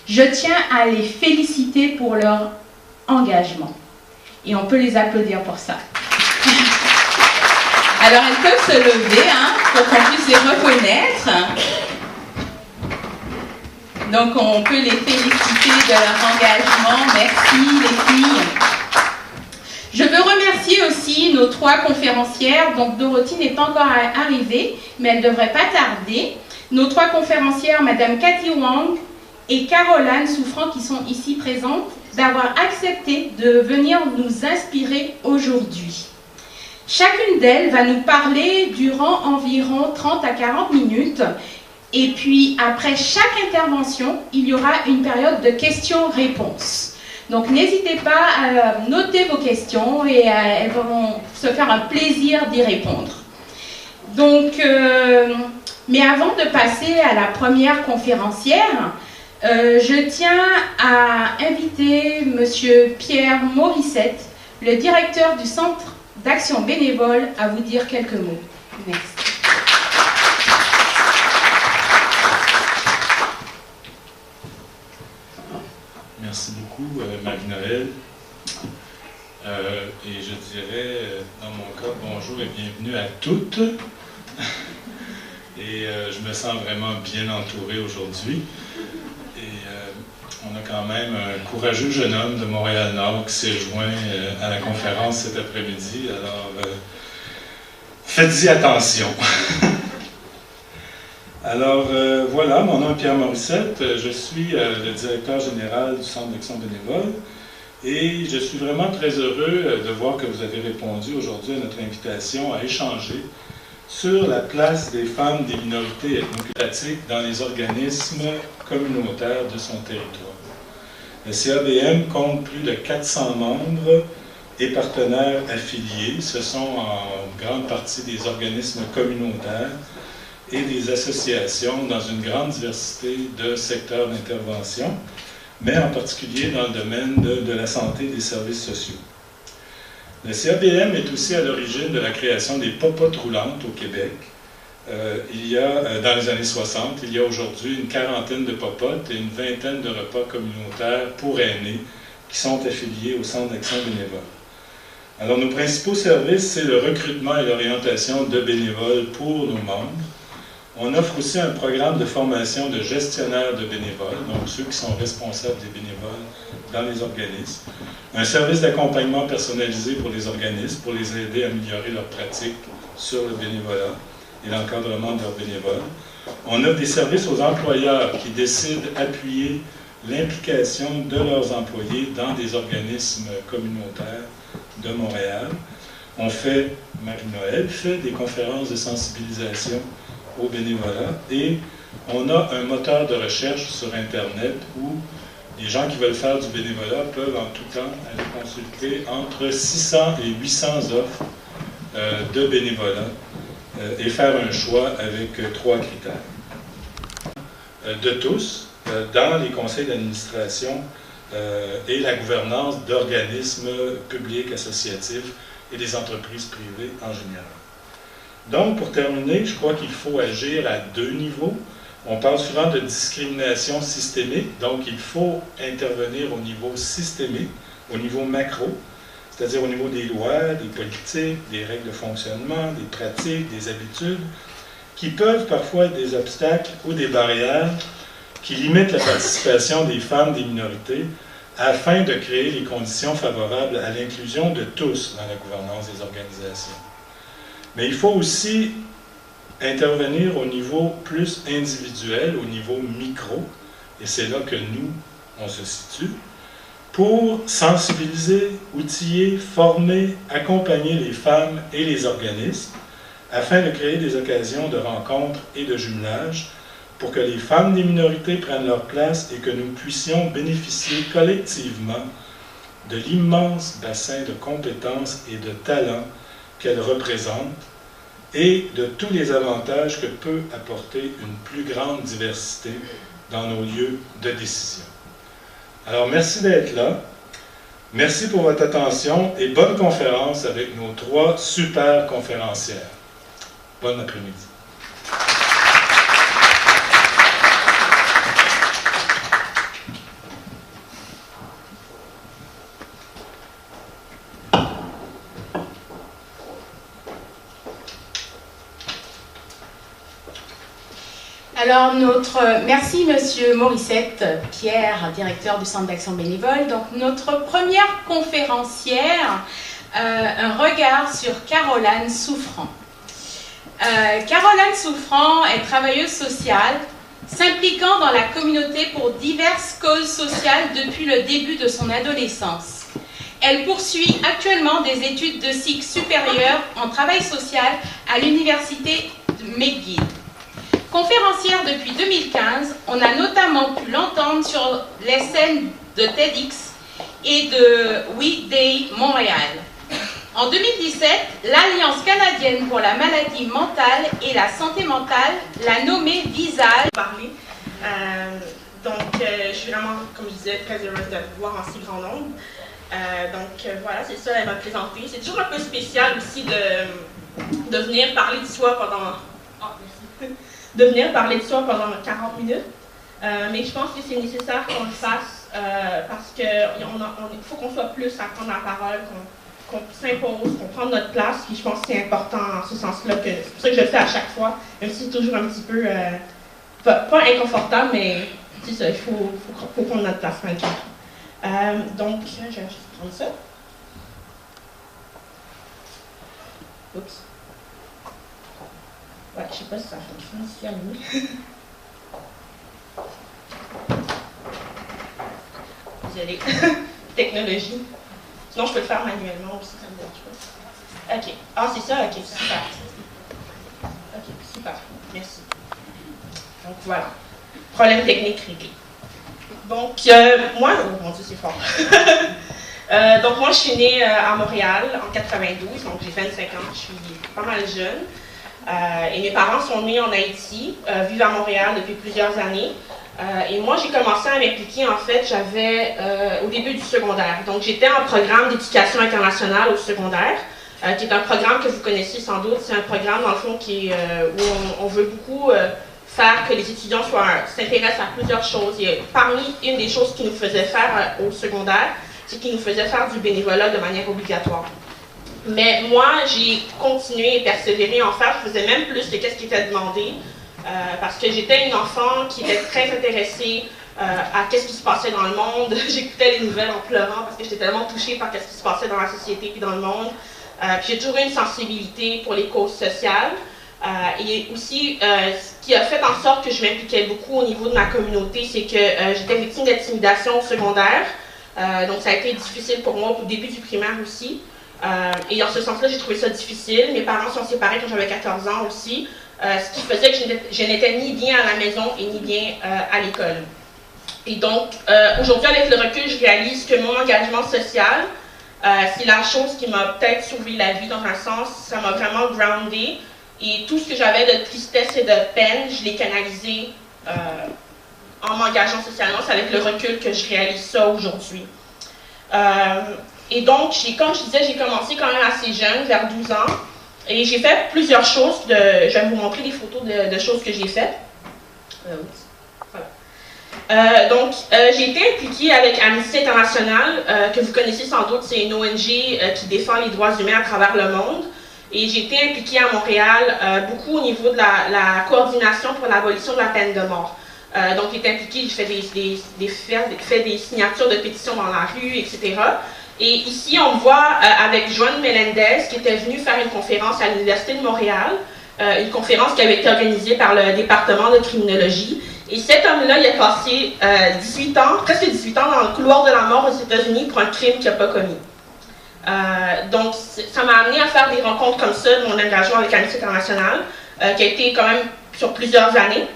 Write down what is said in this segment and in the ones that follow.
Je tiens à les féliciter pour leur engagement. Et on peut les applaudir pour ça. Alors, elles peuvent se lever pour qu'on puisse les reconnaître. Donc, on peut les féliciter de leur engagement. Merci, les filles. Je veux remercier aussi nos 3 conférencières. Donc, Dorothy n'est pas encore arrivée, mais elle ne devrait pas tarder. Nos 3 conférencières, Madame Cathy Wang et Caroline Souffrant, qui sont ici présentes, d'avoir accepté de venir nous inspirer aujourd'hui. Chacune d'elles va nous parler durant environ 30 à 40 minutes. Et puis, après chaque intervention, il y aura une période de questions-réponses. Donc, n'hésitez pas à noter vos questions et elles vont se faire un plaisir d'y répondre. Donc, mais avant de passer à la première conférencière, je tiens à inviter M. Pierre Morissette, le directeur du Centre d'Action Bénévole, à vous dire quelques mots. Merci. Merci beaucoup, Marie-Noël. Et je dirais, dans mon cas, bonjour et bienvenue à toutes. Et je me sens vraiment bien entouré aujourd'hui. Et on a quand même un courageux jeune homme de Montréal-Nord qui s'est joint à la conférence cet après-midi. Alors, faites-y attention. Alors, voilà, mon nom est Pierre Morissette. Je suis le directeur général du Centre d'Action Bénévole. Et je suis vraiment très heureux de voir que vous avez répondu aujourd'hui à notre invitation à échanger sur la place des femmes des minorités ethnoculturelles dans les organismes communautaires de son territoire. Le CABM compte plus de 400 membres et partenaires affiliés. Ce sont en grande partie des organismes communautaires et des associations dans une grande diversité de secteurs d'intervention, mais en particulier dans le domaine de la santé et des services sociaux. Le CABM est aussi à l'origine de la création des popotes roulantes au Québec. Dans les années 60, il y a aujourd'hui une quarantaine de popotes et une vingtaine de repas communautaires pour aînés qui sont affiliés au Centre d'Action Bénévole. Alors, nos principaux services, c'est le recrutement et l'orientation de bénévoles pour nos membres. On offre aussi un programme de formation de gestionnaires de bénévoles, donc ceux qui sont responsables des bénévoles dans les organismes. Un service d'accompagnement personnalisé pour les organismes, pour les aider à améliorer leurs pratiques sur le bénévolat et l'encadrement de leurs bénévoles. On offre des services aux employeurs qui décident d'appuyer l'implication de leurs employés dans des organismes communautaires de Montréal. On fait, Marie-Noël fait des conférences de sensibilisation au bénévolat et on a un moteur de recherche sur Internet où les gens qui veulent faire du bénévolat peuvent en tout temps aller consulter entre 600 et 800 offres de bénévolat et faire un choix avec 3 critères. De tous, dans les conseils d'administration et la gouvernance d'organismes publics, associatifs et des entreprises privées en général. Donc, pour terminer, je crois qu'il faut agir à 2 niveaux. On parle souvent de discrimination systémique, donc il faut intervenir au niveau systémique, au niveau macro, c'est-à-dire au niveau des lois, des politiques, des règles de fonctionnement, des pratiques, des habitudes, qui peuvent parfois être des obstacles ou des barrières qui limitent la participation des femmes des minorités afin de créer les conditions favorables à l'inclusion de tous dans la gouvernance des organisations. Mais il faut aussi intervenir au niveau plus individuel, au niveau micro, et c'est là que nous, on se situe, pour sensibiliser, outiller, former, accompagner les femmes et les organismes, afin de créer des occasions de rencontres et de jumelage, pour que les femmes des minorités prennent leur place et que nous puissions bénéficier collectivement de l'immense bassin de compétences et de talents qu'elles représentent et de tous les avantages que peut apporter une plus grande diversité dans nos lieux de décision. Alors, merci d'être là. Merci pour votre attention et bonne conférence avec nos 3 super conférencières. Bon après-midi. Alors, merci Monsieur Morissette, Pierre, directeur du Centre d'action bénévole. Donc, notre première conférencière, un regard sur Caroline Souffrant. Caroline Souffrant est travailleuse sociale, s'impliquant dans la communauté pour diverses causes sociales depuis le début de son adolescence. Elle poursuit actuellement des études de cycle supérieur en travail social à l'université de McGill. Conférencière depuis 2015, on a notamment pu l'entendre sur les scènes de TEDx et de We Day Montréal. En 2017, l'Alliance canadienne pour la maladie mentale et la santé mentale l'a nommée Visage. Je suis vraiment, comme je disais, très heureuse de vous voir en si grand nombre. Voilà, c'est ça, elle m'a présenté. C'est toujours un peu spécial aussi de venir parler de soi pendant... de venir parler de soi pendant 40 minutes. Mais je pense que c'est nécessaire qu'on le fasse parce qu'il faut qu'on soit plus à prendre la parole, qu'on s'impose, qu'on prenne notre place. Puis je pense que c'est important en ce sens-là. C'est pour ça que je le fais à chaque fois, même si c'est toujours un petit peu, pas inconfortable, mais c'est ça, il faut prendre notre place malgré tout. Je vais juste prendre ça. Oups. Ouais, je sais pas si ça fonctionne ici à nous. Désolée. Technologie. Sinon, je peux le faire manuellement aussi, ça me dérange pas. Ok. Ah, c'est ça? Ok, super. Ok, super. Merci. Donc, voilà. Problème technique réglé. Donc, moi... Oh mon Dieu, c'est fort. Donc, moi, je suis née à Montréal en 92, donc j'ai 25 ans, je suis pas mal jeune. Et mes parents sont nés en Haïti, vivent à Montréal depuis plusieurs années. Et moi, j'ai commencé à m'impliquer, en fait, au début du secondaire. Donc, j'étais en programme d'éducation internationale au secondaire, qui est un programme que vous connaissez sans doute. C'est un programme, dans le fond, où on veut beaucoup faire que les étudiants s'intéressent à plusieurs choses. Et parmi une des choses qu'ils nous faisaient faire au secondaire, c'est qu'ils nous faisaient faire du bénévolat de manière obligatoire. Mais moi, j'ai continué et persévéré en faire. Je faisais même plus que ce qui était demandé. Parce que j'étais une enfant qui était très intéressée à ce qui se passait dans le monde. J'écoutais les nouvelles en pleurant parce que j'étais tellement touchée par ce qui se passait dans la société et dans le monde. Puis j'ai toujours eu une sensibilité pour les causes sociales. Et aussi, ce qui a fait en sorte que je m'impliquais beaucoup au niveau de ma communauté, c'est que j'étais victime d'intimidation au secondaire. Donc ça a été difficile pour moi au début du primaire aussi. Et en ce sens-là, j'ai trouvé ça difficile. Mes parents sont séparés quand j'avais 14 ans aussi. Ce qui faisait que je n'étais ni bien à la maison et ni bien à l'école. Et donc, aujourd'hui, avec le recul, je réalise que mon engagement social, c'est la chose qui m'a peut-être sauvé la vie dans un sens. Ça m'a vraiment groundé. Et tout ce que j'avais de tristesse et de peine, je l'ai canalisé en m'engageant socialement. C'est avec le recul que je réalise ça aujourd'hui. Et donc, comme je disais, j'ai commencé quand même assez jeune, vers 12 ans. Et j'ai fait plusieurs choses. Je vais vous montrer des photos de choses que j'ai faites. Voilà. J'ai été impliquée avec Amnesty International, que vous connaissez sans doute. C'est une ONG qui défend les droits humains à travers le monde. Et j'ai été impliquée à Montréal beaucoup au niveau de la coordination pour l'abolition de la peine de mort. Donc, j'ai été impliquée, j'ai fait des signatures de pétitions dans la rue, etc. Et ici, on me voit avec Juan Melendez, qui était venu faire une conférence à l'Université de Montréal, une conférence qui avait été organisée par le département de criminologie. Et cet homme-là, il a passé 18 ans, presque 18 ans, dans le couloir de la mort aux États-Unis pour un crime qu'il n'a pas commis. Donc, ça m'a amené à faire des rencontres comme ça de mon engagement avec Amnesty International, qui a été quand même sur plusieurs années.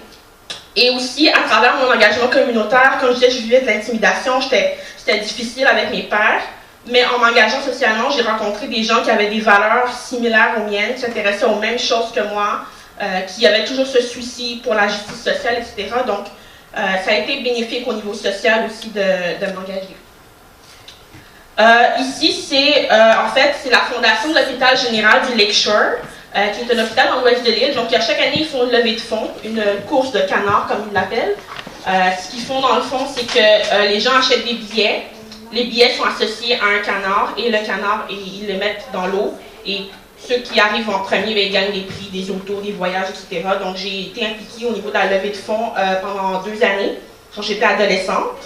Et aussi, à travers mon engagement communautaire, comme je disais, je vivais de l'intimidation, c'était difficile avec mes pairs. Mais en m'engageant socialement, j'ai rencontré des gens qui avaient des valeurs similaires aux miennes, qui s'intéressaient aux mêmes choses que moi, qui avaient toujours ce souci pour la justice sociale, etc. Donc, ça a été bénéfique au niveau social aussi de m'engager. Ici, c'est la fondation de l'hôpital général du Lakeshore, qui est un hôpital dans l'ouest de l'île. Donc, à chaque année, ils font une levée de fonds, une course de canards, comme ils l'appellent. Ce qu'ils font, dans le fond, c'est que les gens achètent des billets. Les billets sont associés à un canard et le canard, ils le mettent dans l'eau. Et ceux qui arrivent en premier, ils gagnent des prix, des autos, des voyages, etc. Donc, j'ai été impliquée au niveau de la levée de fonds pendant 2 années, quand j'étais adolescente.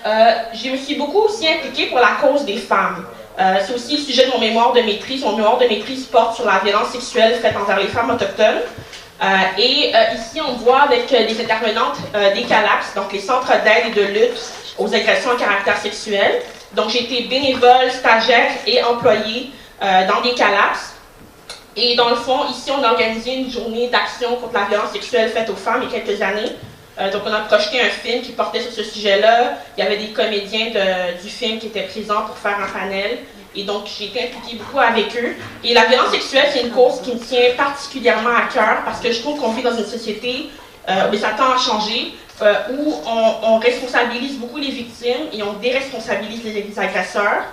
Je me suis beaucoup aussi impliquée pour la cause des femmes. C'est aussi le sujet de mon mémoire de maîtrise. Mon mémoire de maîtrise porte sur la violence sexuelle faite envers les femmes autochtones. Ici, on voit avec les intervenantes des CALAX, donc les centres d'aide et de lutte aux agressions à caractère sexuel. Donc, j'ai été bénévole, stagiaire et employée dans des CALAX. Et dans le fond, ici, on a organisé une journée d'action contre la violence sexuelle faite aux femmes il y a quelques années. Donc, on a projeté un film qui portait sur ce sujet-là. Il y avait des comédiens du film qui étaient présents pour faire un panel. Et donc, j'ai été impliquée beaucoup avec eux. Et la violence sexuelle, c'est une cause qui me tient particulièrement à cœur parce que je trouve qu'on vit dans une société où ça tend à changer, où on responsabilise beaucoup les victimes et on déresponsabilise les agresseurs.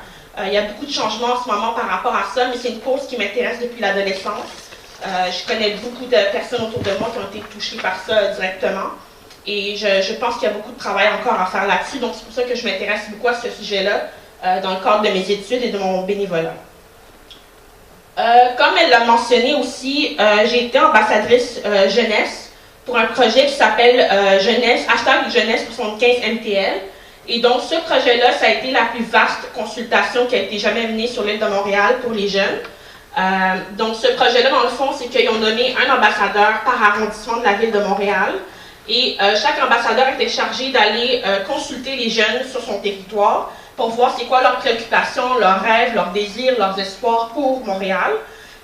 Il y a beaucoup de changements en ce moment par rapport à ça, mais c'est une cause qui m'intéresse depuis l'adolescence. Je connais beaucoup de personnes autour de moi qui ont été touchées par ça directement. Et je pense qu'il y a beaucoup de travail encore à faire là-dessus. Donc, c'est pour ça que je m'intéresse beaucoup à ce sujet-là dans le cadre de mes études et de mon bénévolat. Comme elle l'a mentionné aussi, j'ai été ambassadrice jeunesse pour un projet qui s'appelle Jeunesse, #Jeunesse75MTL. Et donc, ce projet-là, ça a été la plus vaste consultation qui a été jamais menée sur l'île de Montréal pour les jeunes. Donc, ce projet-là, dans le fond, c'est qu'ils ont nommé un ambassadeur par arrondissement de la ville de Montréal. Et chaque ambassadeur était chargé d'aller consulter les jeunes sur son territoire pour voir c'est quoi leurs préoccupations, leurs rêves, leurs désirs, leurs espoirs pour Montréal.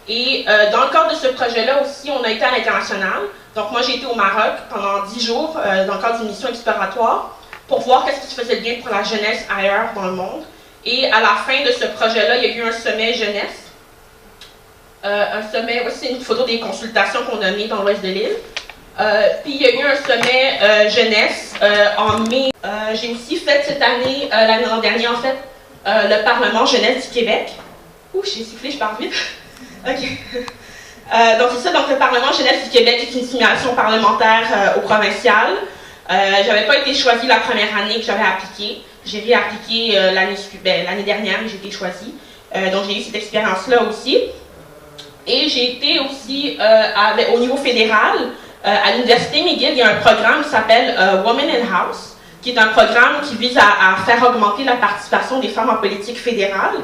Et dans le cadre de ce projet-là aussi, on a été à l'international. Donc, moi, j'ai été au Maroc pendant 10 jours dans le cadre d'une mission exploratoire pour voir qu'est-ce qui se faisait bien pour la jeunesse ailleurs dans le monde. Et à la fin de ce projet-là, il y a eu un sommet jeunesse. Un sommet, c'est une photo des consultations qu'on a mis dans l'ouest de l'île. Puis il y a eu un sommet jeunesse en mai. J'ai aussi fait cette année, l'année dernière en fait, le Parlement jeunesse du Québec. Ouh, j'ai sifflé, je parle vite. OK. Donc c'est ça, donc le Parlement jeunesse du Québec est une simulation parlementaire au provincial. J'avais pas été choisie la première année que j'avais appliqué. J'ai réappliqué l'année dernière, mais j'ai été choisie. Donc j'ai eu cette expérience-là aussi. Et j'ai été aussi au niveau fédéral. À l'Université McGill, il y a un programme qui s'appelle Women in House, qui est un programme qui vise à faire augmenter la participation des femmes en politique fédérale.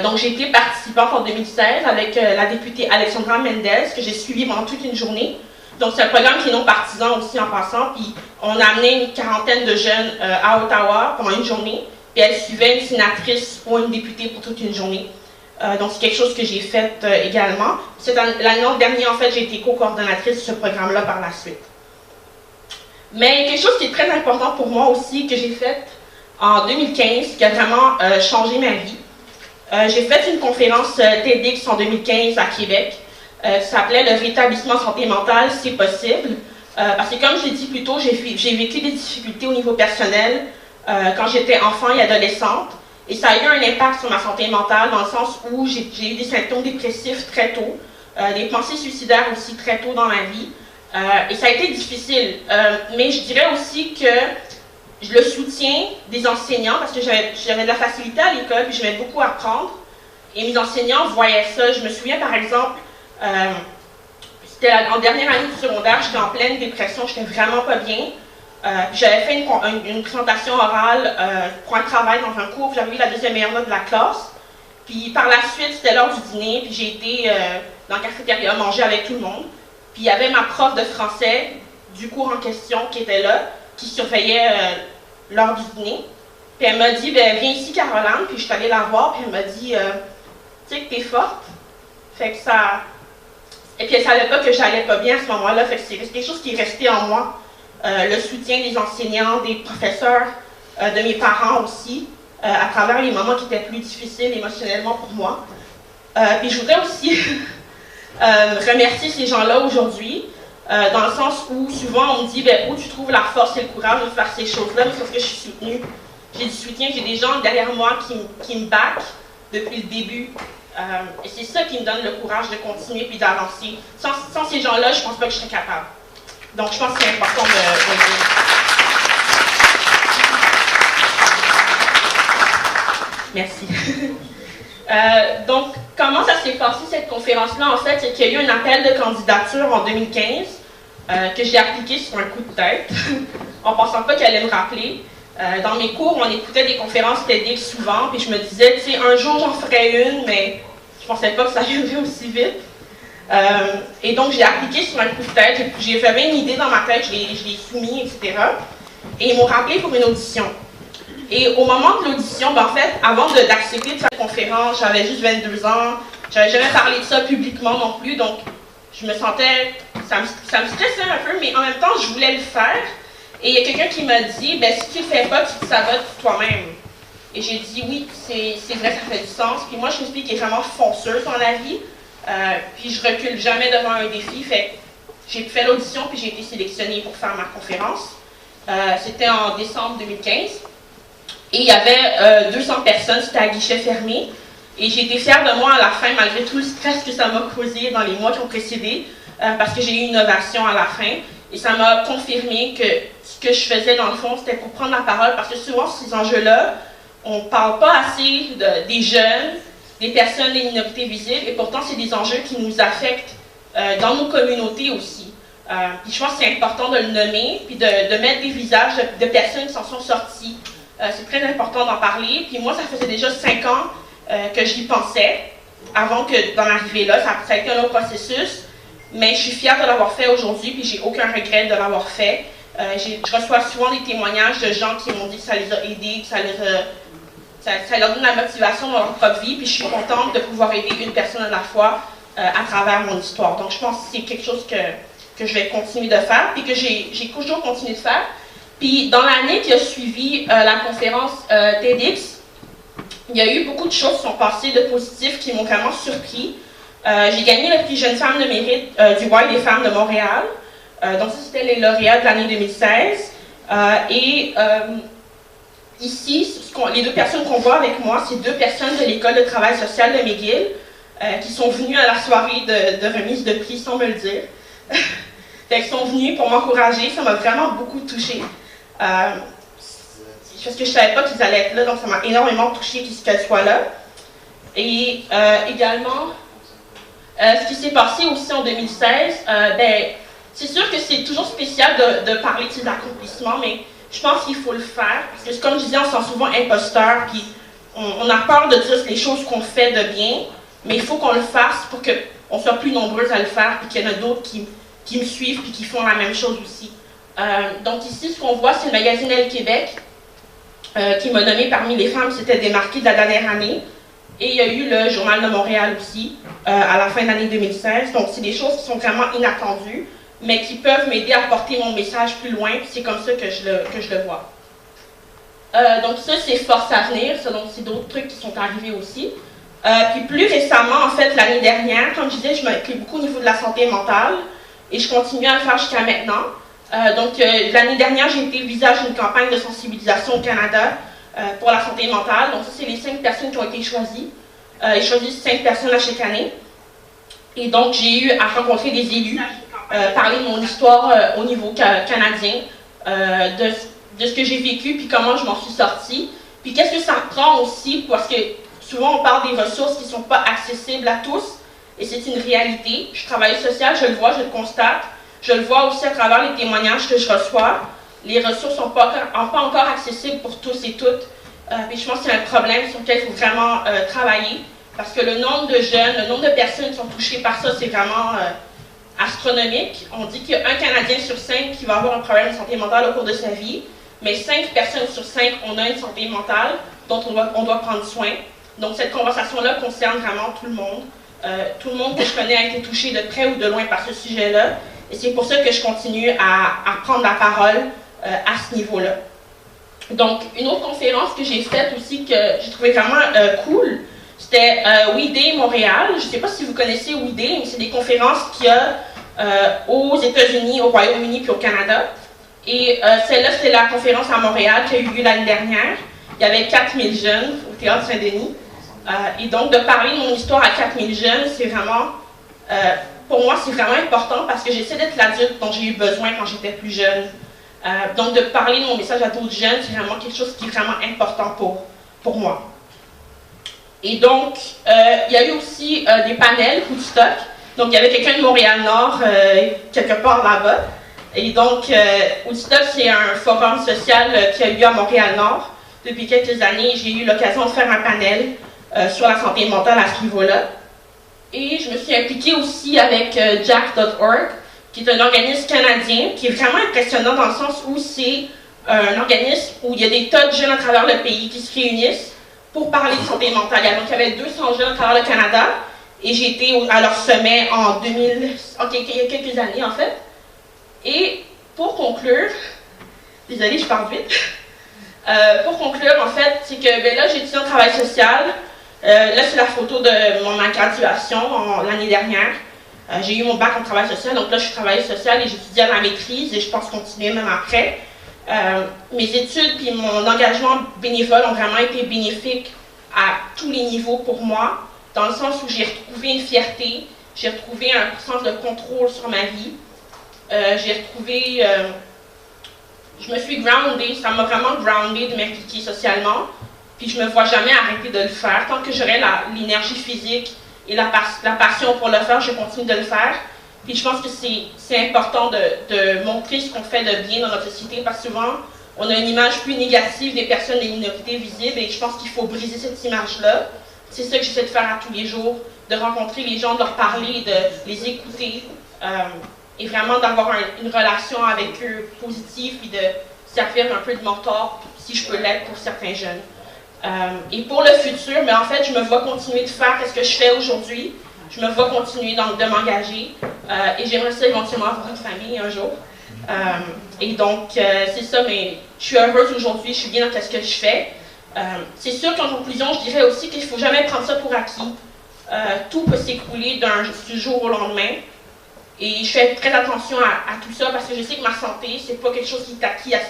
Donc, j'ai été participante en 2016 avec la députée Alexandra Mendez, que j'ai suivie pendant toute une journée. Donc, c'est un programme qui est non partisan aussi en passant. Puis, on a amené une quarantaine de jeunes à Ottawa pendant une journée. Puis, elle suivait une sénatrice ou une députée pour toute une journée. Donc, c'est quelque chose que j'ai fait également. L'année dernière, en fait, j'ai été co-coordonnatrice de ce programme-là par la suite. Mais quelque chose qui est très important pour moi aussi, que j'ai fait en 2015, qui a vraiment changé ma vie. J'ai fait une conférence TEDx en 2015 à Québec. Ça s'appelait « Le rétablissement santé mentale, c'est possible ». Parce que comme je l'ai dit plus tôt, j'ai vécu des difficultés au niveau personnel quand j'étais enfant et adolescente. Et ça a eu un impact sur ma santé mentale dans le sens où j'ai eu des symptômes dépressifs très tôt, des pensées suicidaires aussi très tôt dans ma vie. Et ça a été difficile. Mais je dirais aussi que le soutien des enseignants, parce que j'avais de la facilité à l'école, puis j'aimais beaucoup apprendre. Et mes enseignants voyaient ça. Je me souviens par exemple, c'était en dernière année du secondaire, j'étais en pleine dépression, j'étais vraiment pas bien. J'avais fait une présentation orale pour un travail dans un cours, j'avais eu la deuxième meilleure note de la classe. Puis par la suite, c'était l'heure du dîner, puis j'ai été dans la cafétéria manger avec tout le monde. Puis il y avait ma prof de français du cours en question qui était là, qui surveillait l'heure du dîner. Puis elle m'a dit, ben, viens ici Caroline, puis je suis allée la voir, puis elle m'a dit, tu sais que t'es forte. Fait que ça... Et puis elle savait pas que j'allais pas bien à ce moment-là, fait que c'est quelque chose qui est resté en moi. Le soutien des enseignants, des professeurs, de mes parents aussi, à travers les moments qui étaient plus difficiles émotionnellement pour moi. Puis je voudrais aussi remercier ces gens-là aujourd'hui, dans le sens où souvent on me dit ben, où tu trouves la force et le courage de faire ces choses-là, mais c'est parce que je suis soutenue. J'ai du soutien, j'ai des gens derrière moi qui me backent depuis le début. Et c'est ça qui me donne le courage de continuer puis d'avancer. Sans ces gens-là, je pense pas que je serais capable. Donc, je pense que c'est important de le dire. Merci. Donc, comment ça s'est passé cette conférence-là, en fait, c'est qu'il y a eu un appel de candidature en 2015 que j'ai appliqué sur un coup de tête, en pensant pas qu'elle allait me rappeler. Dans mes cours, on écoutait des conférences TEDx souvent, puis je me disais, tu sais, un jour j'en ferais une, mais je pensais pas que ça viendrait aussi vite. Et donc j'ai appliqué sur un coup de tête, j'avais une idée dans ma tête, je l'ai soumis, etc. Et ils m'ont rappelé pour une audition. Et au moment de l'audition, ben en fait, avant d'accepter de faire la conférence, j'avais juste 22 ans, j'avais jamais parlé de ça publiquement non plus, donc je me sentais, ça me stressait un peu, mais en même temps, je voulais le faire. Et il y a quelqu'un qui m'a dit, ben si tu le fais pas, tu te sabotes toi-même. Et j'ai dit, oui, c'est vrai, ça fait du sens. Puis moi, je suis une fille qui est vraiment fonceuse dans la vie, puis je recule jamais devant un défi. Fait j'ai fait l'audition, puis j'ai été sélectionnée pour faire ma conférence. C'était en décembre 2015. Et il y avait 200 personnes, c'était à guichet fermé. Et j'ai été fière de moi à la fin, malgré tout le stress que ça m'a causé dans les mois qui ont précédé, parce que j'ai eu une ovation à la fin. Et ça m'a confirmé que ce que je faisais, dans le fond, c'était pour prendre la parole, parce que souvent, ces enjeux-là, on ne parle pas assez des jeunes, des personnes des minorités visibles, et pourtant, c'est des enjeux qui nous affectent dans nos communautés aussi. Puis je pense que c'est important de le nommer, puis de mettre des visages de personnes qui s'en sont sorties. C'est très important d'en parler. Puis moi, ça faisait déjà 5 ans que j'y pensais, avant que d'en arriver là. Ça a été un long processus, mais je suis fière de l'avoir fait aujourd'hui, puis j'ai aucun regret de l'avoir fait. Je reçois souvent des témoignages de gens qui m'ont dit que ça les a aidés, que ça leur donne la motivation dans leur propre vie, puis je suis contente de pouvoir aider une personne à la fois à travers mon histoire. Donc je pense que c'est quelque chose que je vais continuer de faire, puis que j'ai toujours continué de faire. Puis dans l'année qui a suivi la conférence TEDx, il y a eu beaucoup de choses qui sont passées de positifs qui m'ont vraiment surpris. J'ai gagné le prix Jeune Femme de mérite du Y des femmes de Montréal. Donc ça, c'était les lauréats de l'année 2016. Ici, les 2 personnes qu'on voit avec moi, c'est 2 personnes de l'École de travail social de McGill qui sont venues à la soirée de remise de prix sans me le dire. Elles sont venues pour m'encourager, ça m'a vraiment beaucoup touchée. Parce que je ne savais pas qu'ils allaient être là, donc ça m'a énormément touchée qu'elles soient là. Et également, ce qui s'est passé aussi en 2016, c'est sûr que c'est toujours spécial de parler de ses accomplissements, mais je pense qu'il faut le faire. Parce que comme je disais, on se sent souvent imposteur, puis on a peur de dire les choses qu'on fait de bien, mais il faut qu'on le fasse pour qu'on soit plus nombreux à le faire, puis qu'il y en a d'autres qui me suivent, puis qui font la même chose aussi. Donc ici, ce qu'on voit, c'est le magazine Elle Québec, qui m'a nommé parmi les femmes qui s'étaient démarquées de la dernière année. Et il y a eu le Journal de Montréal aussi, à la fin de l'année 2016. Donc c'est des choses qui sont vraiment inattendues, mais qui peuvent m'aider à porter mon message plus loin, puis c'est comme ça que je le vois. Donc ça, c'est Force à venir, ça, donc c'est d'autres trucs qui sont arrivés aussi. Puis plus récemment, en fait, l'année dernière, comme je disais, je m'implique beaucoup au niveau de la santé mentale, et je continue à le faire jusqu'à maintenant. Donc l'année dernière, j'ai été le visage d'une campagne de sensibilisation au Canada pour la santé mentale. Donc ça, c'est les 5 personnes qui ont été choisies. Ils choisissent 5 personnes à chaque année. Et donc, j'ai eu à rencontrer des élus, parler de mon histoire au niveau canadien, de ce que j'ai vécu, puis comment je m'en suis sortie. Puis qu'est-ce que ça prend aussi, parce que souvent on parle des ressources qui ne sont pas accessibles à tous, et c'est une réalité. Je suis travailleuse sociale, je le vois, je le constate. Je le vois aussi à travers les témoignages que je reçois. Les ressources ne sont pas encore accessibles pour tous et toutes. Puis je pense que c'est un problème sur lequel il faut vraiment travailler, parce que le nombre de jeunes, le nombre de personnes qui sont touchées par ça, c'est vraiment astronomique. On dit qu'il y a un Canadien sur 5 qui va avoir un problème de santé mentale au cours de sa vie, mais 5 personnes sur 5 ont une santé mentale dont on doit prendre soin. Donc cette conversation-là concerne vraiment tout le monde. Tout le monde que je connais a été touché de près ou de loin par ce sujet-là, et c'est pour ça que je continue à prendre la parole à ce niveau-là. Donc, une autre conférence que j'ai faite aussi, que j'ai trouvé vraiment cool, c'était We Day Montréal. Je ne sais pas si vous connaissez We Day, mais c'est des conférences qu'il y a aux États-Unis, au Royaume-Uni puis au Canada. Et celle-là, c'était la conférence à Montréal qui a eu lieu l'année dernière. Il y avait 4000 jeunes au Théâtre Saint-Denis. Et donc, de parler de mon histoire à 4000 jeunes, c'est vraiment, pour moi, c'est vraiment important parce que j'essaie d'être l'adulte dont j'ai eu besoin quand j'étais plus jeune. Donc, de parler de mon message à d'autres jeunes, c'est vraiment quelque chose qui est vraiment important pour moi. Et donc, il y a eu aussi des panels Woodstock. Donc, il y avait quelqu'un de Montréal-Nord, quelque part là-bas. Et donc, Woodstock, c'est un forum social qui a eu lieu à Montréal-Nord. Depuis quelques années, j'ai eu l'occasion de faire un panel sur la santé mentale à ce niveau-là. Et je me suis impliquée aussi avec Jack.org, qui est un organisme canadien qui est vraiment impressionnant dans le sens où c'est un organisme où il y a des tas de jeunes à travers le pays qui se réunissent pour parler de santé mentale. Donc, il y avait 200 jeunes à travers le Canada et j'ai été à leur sommet il y a quelques années en fait. Et pour conclure, désolée, je parle vite. Pour conclure, en fait, c'est que là, j'étudie en travail social. Là, c'est la photo de ma graduation l'année dernière. J'ai eu mon bac en travail social, donc là, je suis travailleuse sociale et j'étudie à la maîtrise et je pense continuer même après. Mes études et mon engagement bénévole ont vraiment été bénéfiques à tous les niveaux pour moi, dans le sens où j'ai retrouvé une fierté, j'ai retrouvé un sens de contrôle sur ma vie, j'ai retrouvé... je me suis groundée, ça m'a vraiment groundée de m'impliquer socialement, puis je ne me vois jamais arrêter de le faire. Tant que j'aurai l'énergie physique et la passion pour le faire, je continue de le faire. Puis je pense que c'est important de montrer ce qu'on fait de bien dans notre société, parce que souvent, on a une image plus négative des personnes des minorités visibles, et je pense qu'il faut briser cette image-là. C'est ça que j'essaie de faire à tous les jours, de rencontrer les gens, de leur parler, de les écouter, et vraiment d'avoir une relation avec eux positive, puis de servir un peu de mentor, si je peux l'être pour certains jeunes. Et pour le futur, mais en fait, je me vois continuer de faire ce que je fais aujourd'hui. Je me vois continuer donc de m'engager et j'aimerais ça éventuellement avoir une famille un jour. Et donc, c'est ça, mais je suis heureuse aujourd'hui, je suis bien dans ce que je fais. C'est sûr qu'en conclusion, je dirais aussi qu'il ne faut jamais prendre ça pour acquis. Tout peut s'écrouler du jour au lendemain. Et je fais très attention à tout ça parce que je sais que ma santé, c'est pas quelque chose qui est acquis à 100%.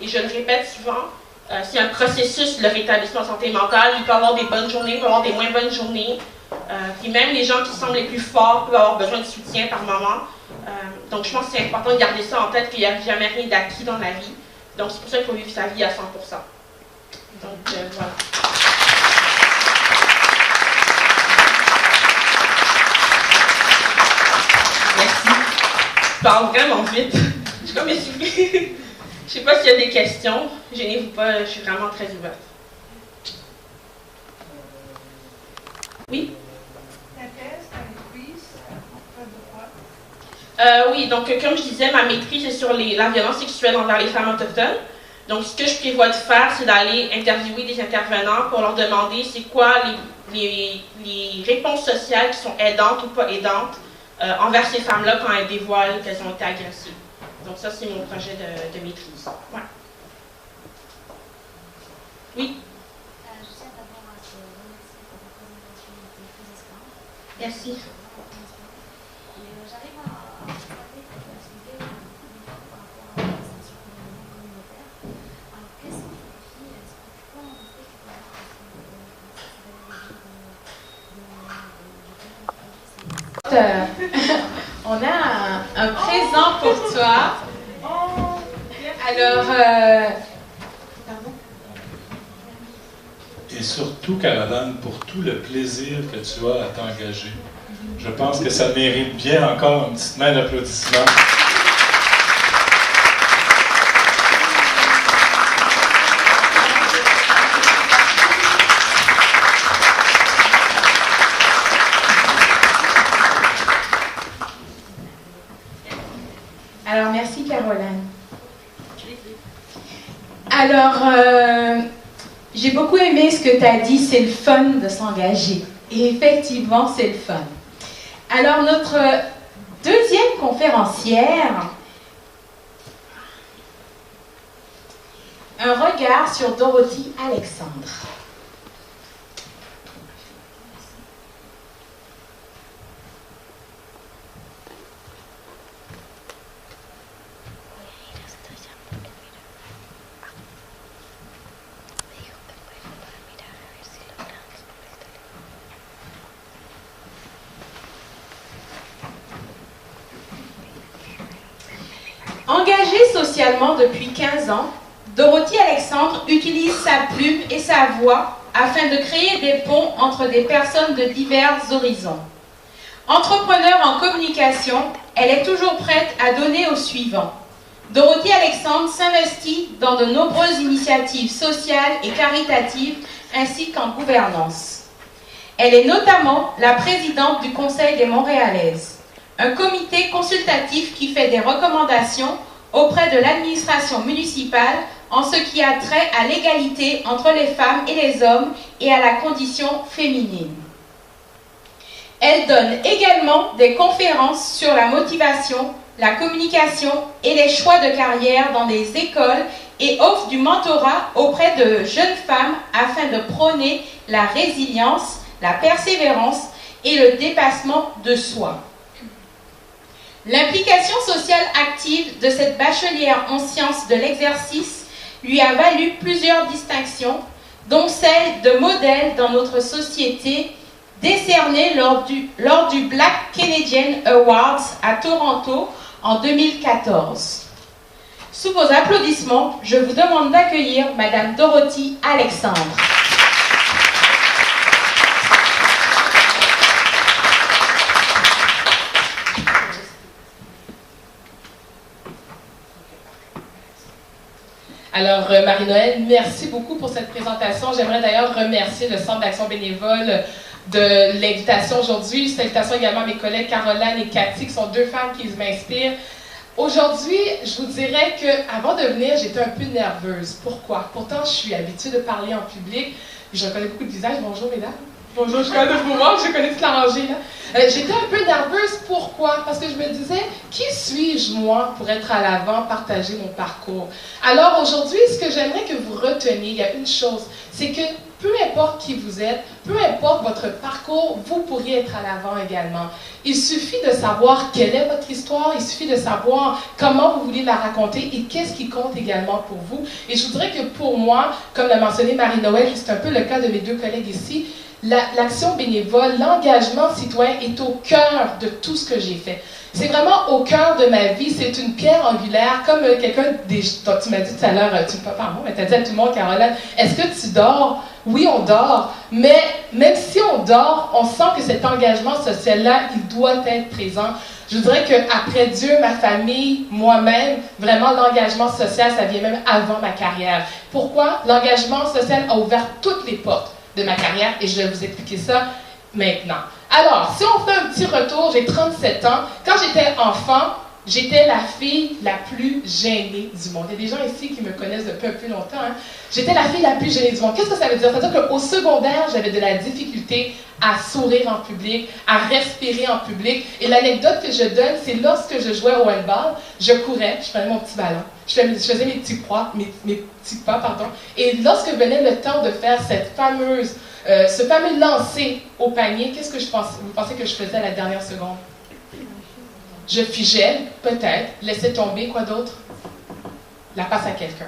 Et je le répète souvent, c'est un processus, le rétablissement de santé mentale. Il peut y avoir des bonnes journées, il peut y avoir des moins bonnes journées. Puis même les gens qui semblent les plus forts peuvent avoir besoin de soutien par moment. Donc je pense que c'est important de garder ça en tête, qu'il n'y a jamais rien d'acquis dans la vie. Donc c'est pour ça qu'il faut vivre sa vie à 100%. Donc voilà. Merci. Je parle vraiment vite. Je suis comme essoufflée. Je ne sais pas s'il y a des questions. Gênez-vous pas, je suis vraiment très ouverte. Oui? Ta thèse, ta maîtrise, en fait de quoi? Oui, donc comme je disais, ma maîtrise est sur la violence sexuelle envers les femmes autochtones. Donc ce que je prévois de faire, c'est d'aller interviewer des intervenants pour leur demander c'est quoi les réponses sociales qui sont aidantes ou pas aidantes envers ces femmes-là quand elles dévoilent qu'elles ont été agressées. Donc ça, c'est mon projet de maîtrise. Ouais. Oui? Je tiens d'abord à te remercier pour ta présentation qui est très inspirante. Merci. J'arrive à constater que tu as expliqué par rapport à l'extension de l'événement communautaire. Alors, quels sont les défis? Est-ce que tu peux en lister quelques-uns? On a un présent pour toi. Alors, pardon? Et surtout, Caroline, pour tout le plaisir que tu as à t'engager. Je pense que ça mérite bien encore une petite main d'applaudissement. Alors, merci Caroline. Alors, j'ai beaucoup aimé ce que tu as dit, c'est le fun de s'engager. Et effectivement, c'est le fun. Alors, notre deuxième conférencière, un regard sur Dorothy Alexandre. Engagée socialement depuis 15 ans, Dorothy Alexandre utilise sa plume et sa voix afin de créer des ponts entre des personnes de divers horizons. Entrepreneur en communication, elle est toujours prête à donner au suivant. Dorothy Alexandre s'investit dans de nombreuses initiatives sociales et caritatives ainsi qu'en gouvernance. Elle est notamment la présidente du Conseil des Montréalaises, un comité consultatif qui fait des recommandations auprès de l'administration municipale en ce qui a trait à l'égalité entre les femmes et les hommes et à la condition féminine. Elle donne également des conférences sur la motivation, la communication et les choix de carrière dans des écoles et offre du mentorat auprès de jeunes femmes afin de prôner la résilience, la persévérance et le dépassement de soi. L'implication sociale active de cette bachelière en sciences de l'exercice lui a valu plusieurs distinctions, dont celle de modèle dans notre société, décernée lors du Black Canadian Awards à Toronto en 2014. Sous vos applaudissements, je vous demande d'accueillir Madame Dorothy Alexandre. Alors, Marie-Noëlle, merci beaucoup pour cette présentation. J'aimerais d'ailleurs remercier le Centre d'action bénévole de l'invitation aujourd'hui. Salutations également à mes collègues Caroline et Cathy, qui sont deux femmes qui m'inspirent. Aujourd'hui, je vous dirais qu'avant de venir, j'étais un peu nerveuse. Pourquoi? Pourtant, je suis habituée de parler en public. Je reconnais beaucoup de visages. Bonjour, mesdames. Bonjour, je connais vous voir, je connais toute la rangée là. J'étais un peu nerveuse, pourquoi? Parce que je me disais, qui suis-je moi pour être à l'avant, partager mon parcours? Alors aujourd'hui, ce que j'aimerais que vous reteniez, il y a une chose, c'est que peu importe qui vous êtes, peu importe votre parcours, vous pourriez être à l'avant également. Il suffit de savoir quelle est votre histoire, il suffit de savoir comment vous voulez la raconter et qu'est-ce qui compte également pour vous. Et je voudrais que pour moi, comme l'a mentionné Marie-Noëlle, c'est un peu le cas de mes deux collègues ici, l'action bénévole, l'engagement citoyen est au cœur de tout ce que j'ai fait. C'est vraiment au cœur de ma vie, c'est une pierre angulaire, comme quelqu'un, tu m'as dit tout à l'heure, tu ne peux pas parler, mais tu as dit à tout le monde, Caroline, est-ce que tu dors? Oui, on dort, mais même si on dort, on sent que cet engagement social-là, il doit être présent. Je dirais qu'après Dieu, ma famille, moi-même, vraiment l'engagement social, ça vient même avant ma carrière. Pourquoi? L'engagement social a ouvert toutes les portes de ma carrière et je vais vous expliquer ça maintenant. Alors, si on fait un petit retour, j'ai 37 ans. Quand j'étais enfant, j'étais la fille la plus gênée du monde. Il y a des gens ici qui me connaissent depuis un peu longtemps. Hein? J'étais la fille la plus gênée du monde. Qu'est-ce que ça veut dire? Ça veut dire qu'au secondaire, j'avais de la difficulté à sourire en public, à respirer en public. Et l'anecdote que je donne, c'est lorsque je jouais au handball, je courais, je prenais mon petit ballon, je faisais mes petits pas, et lorsque venait le temps de faire ce fameux lancer au panier, qu'est-ce que vous pensez que je faisais à la dernière seconde? Je figeais, peut-être, laissais tomber, quoi d'autre? La passe à quelqu'un.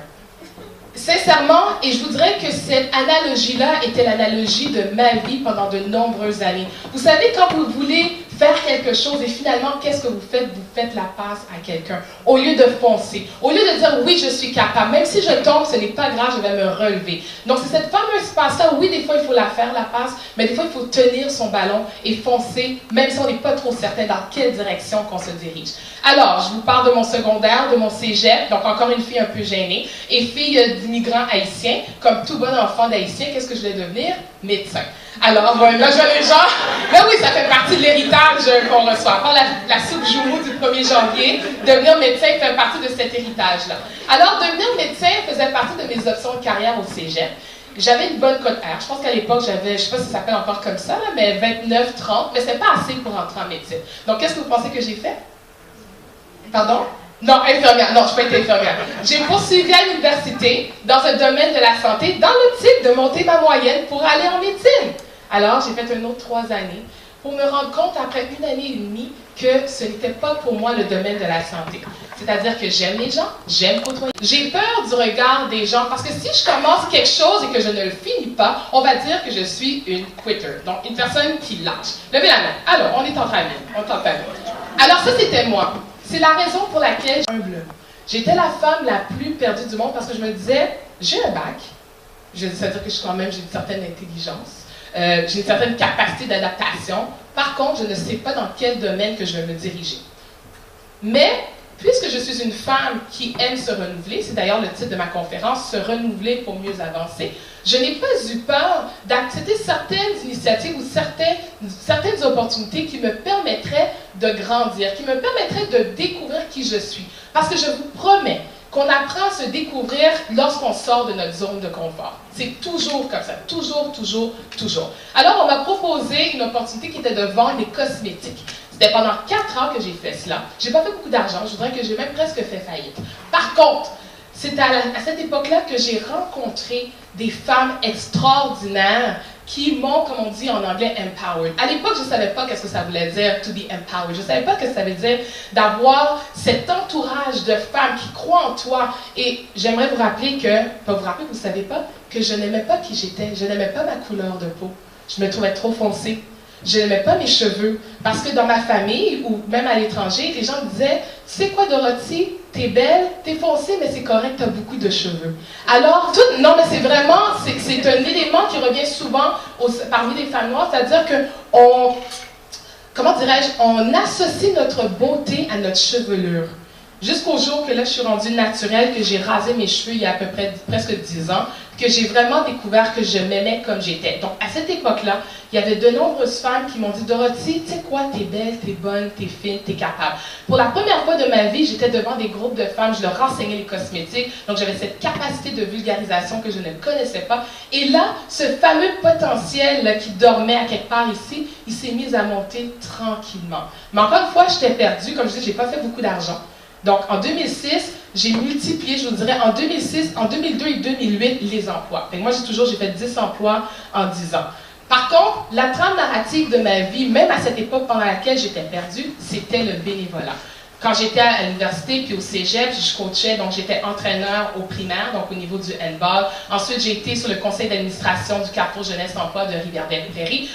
Sincèrement, et je vous dirais que cette analogie-là était l'analogie de ma vie pendant de nombreuses années. Vous savez, quand vous voulez faire quelque chose et finalement, qu'est-ce que vous faites? Vous faites la passe à quelqu'un. Au lieu de foncer, au lieu de dire oui, je suis capable, même si je tombe, ce n'est pas grave, je vais me relever. Donc, c'est cette fameuse passe-là, oui, des fois, il faut la faire, la passe, mais des fois, il faut tenir son ballon et foncer, même si on n'est pas trop certain dans quelle direction qu'on se dirige. Alors, je vous parle de mon secondaire, de mon cégep, donc encore une fille un peu gênée, et fille d'immigrants haïtiens, comme tout bon enfant d'haïtien, qu'est-ce que je vais devenir? Médecin. Alors, là, je vois les gens, mais oui, ça fait partie de l'héritage qu'on reçoit. À part la soupe Joumou du 1er janvier, devenir médecin fait partie de cet héritage-là. Alors, devenir médecin faisait partie de mes options de carrière au cégep. J'avais une bonne cote R. Je pense qu'à l'époque, j'avais, je ne sais pas si ça s'appelle encore comme ça, là, mais 29, 30, mais c'est pas assez pour entrer en médecine. Donc, qu'est-ce que vous pensez que j'ai fait? Pardon? Non, infirmière. Non, je ne peux pas être infirmière. J'ai poursuivi à l'université dans le domaine de la santé dans l'optique de monter ma moyenne pour aller en médecine. Alors, j'ai fait un autre 3 années pour me rendre compte, après 1 année et demie, que ce n'était pas pour moi le domaine de la santé. C'est-à-dire que j'aime les gens, j'aime côtoyer. J'ai peur du regard des gens, parce que si je commence quelque chose et que je ne le finis pas, on va dire que je suis une quitter, donc une personne qui lâche. Levez la main. Alors, on est en famille. Alors, ça, c'était moi. C'est la raison pour laquelle humble. J'étais la femme la plus perdue du monde parce que je me disais, j'ai un bac, C'est-à-dire que j'ai une certaine intelligence, j'ai une certaine capacité d'adaptation. Par contre, je ne sais pas dans quel domaine que je vais me diriger. Mais, puisque je suis une femme qui aime se renouveler, c'est d'ailleurs le titre de ma conférence, se renouveler pour mieux avancer, je n'ai pas eu peur d'accepter certaines initiatives ou certaines opportunités qui me permettraient de grandir, qui me permettraient de découvrir qui je suis. Parce que je vous promets qu'on apprend à se découvrir lorsqu'on sort de notre zone de confort. C'est toujours comme ça, toujours, toujours, toujours. Alors, on m'a proposé une opportunité qui était de vendre des cosmétiques. C'était pendant 4 ans que j'ai fait cela. J'ai pas fait beaucoup d'argent, je voudrais que j'ai même presque fait faillite. Par contre, c'est à cette époque-là que j'ai rencontré des femmes extraordinaires qui m'ont, comme on dit en anglais, empowered. À l'époque, je ne savais pas qu'est-ce que ça voulait dire, to be empowered. Je ne savais pas ce que ça veut dire d'avoir cet entourage de femmes qui croient en toi. Et j'aimerais vous rappeler pas vous rappeler, vous ne savez pas, que je n'aimais pas qui j'étais. Je n'aimais pas ma couleur de peau. Je me trouvais trop foncée. Je n'aimais pas mes cheveux. Parce que dans ma famille, ou même à l'étranger, les gens me disaient, « Tu sais quoi, Dorothy? T'es belle, t'es foncée, mais c'est correct, t'as beaucoup de cheveux. » Alors, non, mais c'est vraiment, c'est un élément qui revient souvent parmi les femmes noires, c'est-à-dire qu'on, comment dirais-je, on associe notre beauté à notre chevelure. Jusqu'au jour que là, je suis rendue naturelle, que j'ai rasé mes cheveux il y a à peu près presque 10 ans, que j'ai vraiment découvert que je m'aimais comme j'étais. Donc, à cette époque-là, il y avait de nombreuses femmes qui m'ont dit « Dorothy, tu sais quoi, t'es belle, t'es bonne, t'es fine, t'es capable. » Pour la première fois de ma vie, j'étais devant des groupes de femmes, je leur enseignais les cosmétiques, donc j'avais cette capacité de vulgarisation que je ne connaissais pas. Et là, ce fameux potentiel là, qui dormait à quelque part ici, il s'est mis à monter tranquillement. Mais encore une fois, j'étais perdue, comme je dis, j'ai pas fait beaucoup d'argent. Donc, en 2006, j'ai multiplié, je vous dirais, en 2006, en 2002 et 2008, les emplois. Et moi, j'ai fait 10 emplois en 10 ans. Par contre, la trame narrative de ma vie, même à cette époque pendant laquelle j'étais perdue, c'était le bénévolat. Quand j'étais à l'université puis au cégep, je coachais, donc j'étais entraîneur au primaire, donc au niveau du handball. Ensuite, j'ai été sur le conseil d'administration du Carrefour Jeunesse Emploi de Rivière-des-Prairies.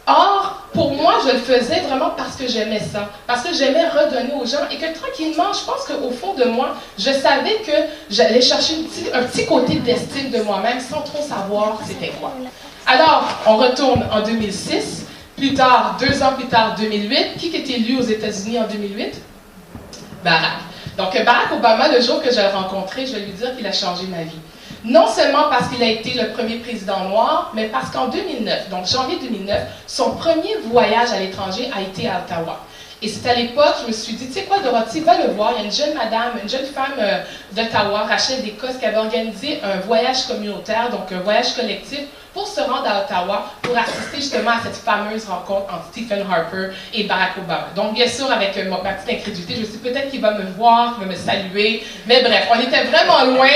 Or, pour moi, je le faisais vraiment parce que j'aimais ça, parce que j'aimais redonner aux gens et que tranquillement, je pense qu'au fond de moi, je savais que j'allais chercher un petit côté d'estime de moi-même sans trop savoir c'était quoi. Alors, on retourne en 2006, plus tard, 2 ans plus tard, 2008. Qui est élu aux États-Unis en 2008? Barack. Donc, Barack Obama, le jour que je l'ai rencontré, je vais lui dire qu'il a changé ma vie. Non seulement parce qu'il a été le premier président noir, mais parce qu'en 2009, donc janvier 2009, son premier voyage à l'étranger a été à Ottawa. Et c'est à l'époque, je me suis dit, tu sais quoi, Dorothy, va le voir. Il y a une jeune madame, une jeune femme d'Ottawa, Rachel Descostes, qui avait organisé un voyage communautaire, donc un voyage collectif, pour se rendre à Ottawa, pour assister justement à cette fameuse rencontre entre Stephen Harper et Barack Obama. Donc, bien sûr, avec ma petite incrédulité, je me suis dit, peut-être qu'il va me voir, qu'il va me saluer. Mais bref, on était vraiment loin.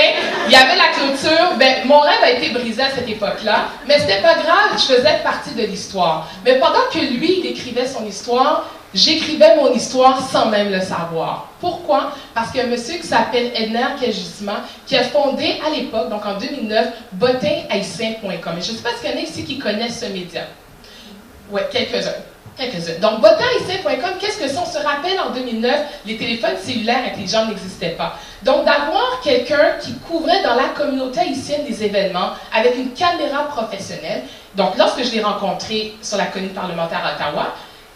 Il y avait la clôture. Ben, mon rêve a été brisé à cette époque-là. Mais c'était pas grave, je faisais partie de l'histoire. Mais pendant que lui, il écrivait son histoire, j'écrivais mon histoire sans même le savoir. Pourquoi? Parce qu'il y a un monsieur qui s'appelle Edner Kajisma, qui a fondé à l'époque, donc en 2009, bottinhaïtien.com. Et je ne sais pas s'il y en a ici qui connaissent ce média. Oui, quelques-uns. Donc, bottinhaïtien.com, qu'est-ce que c'est? On se rappelle, en 2009, les téléphones cellulaires intelligents n'existaient pas. Donc, d'avoir quelqu'un qui couvrait dans la communauté haïtienne des événements avec une caméra professionnelle. Donc, lorsque je l'ai rencontré sur la colline parlementaire à Ottawa,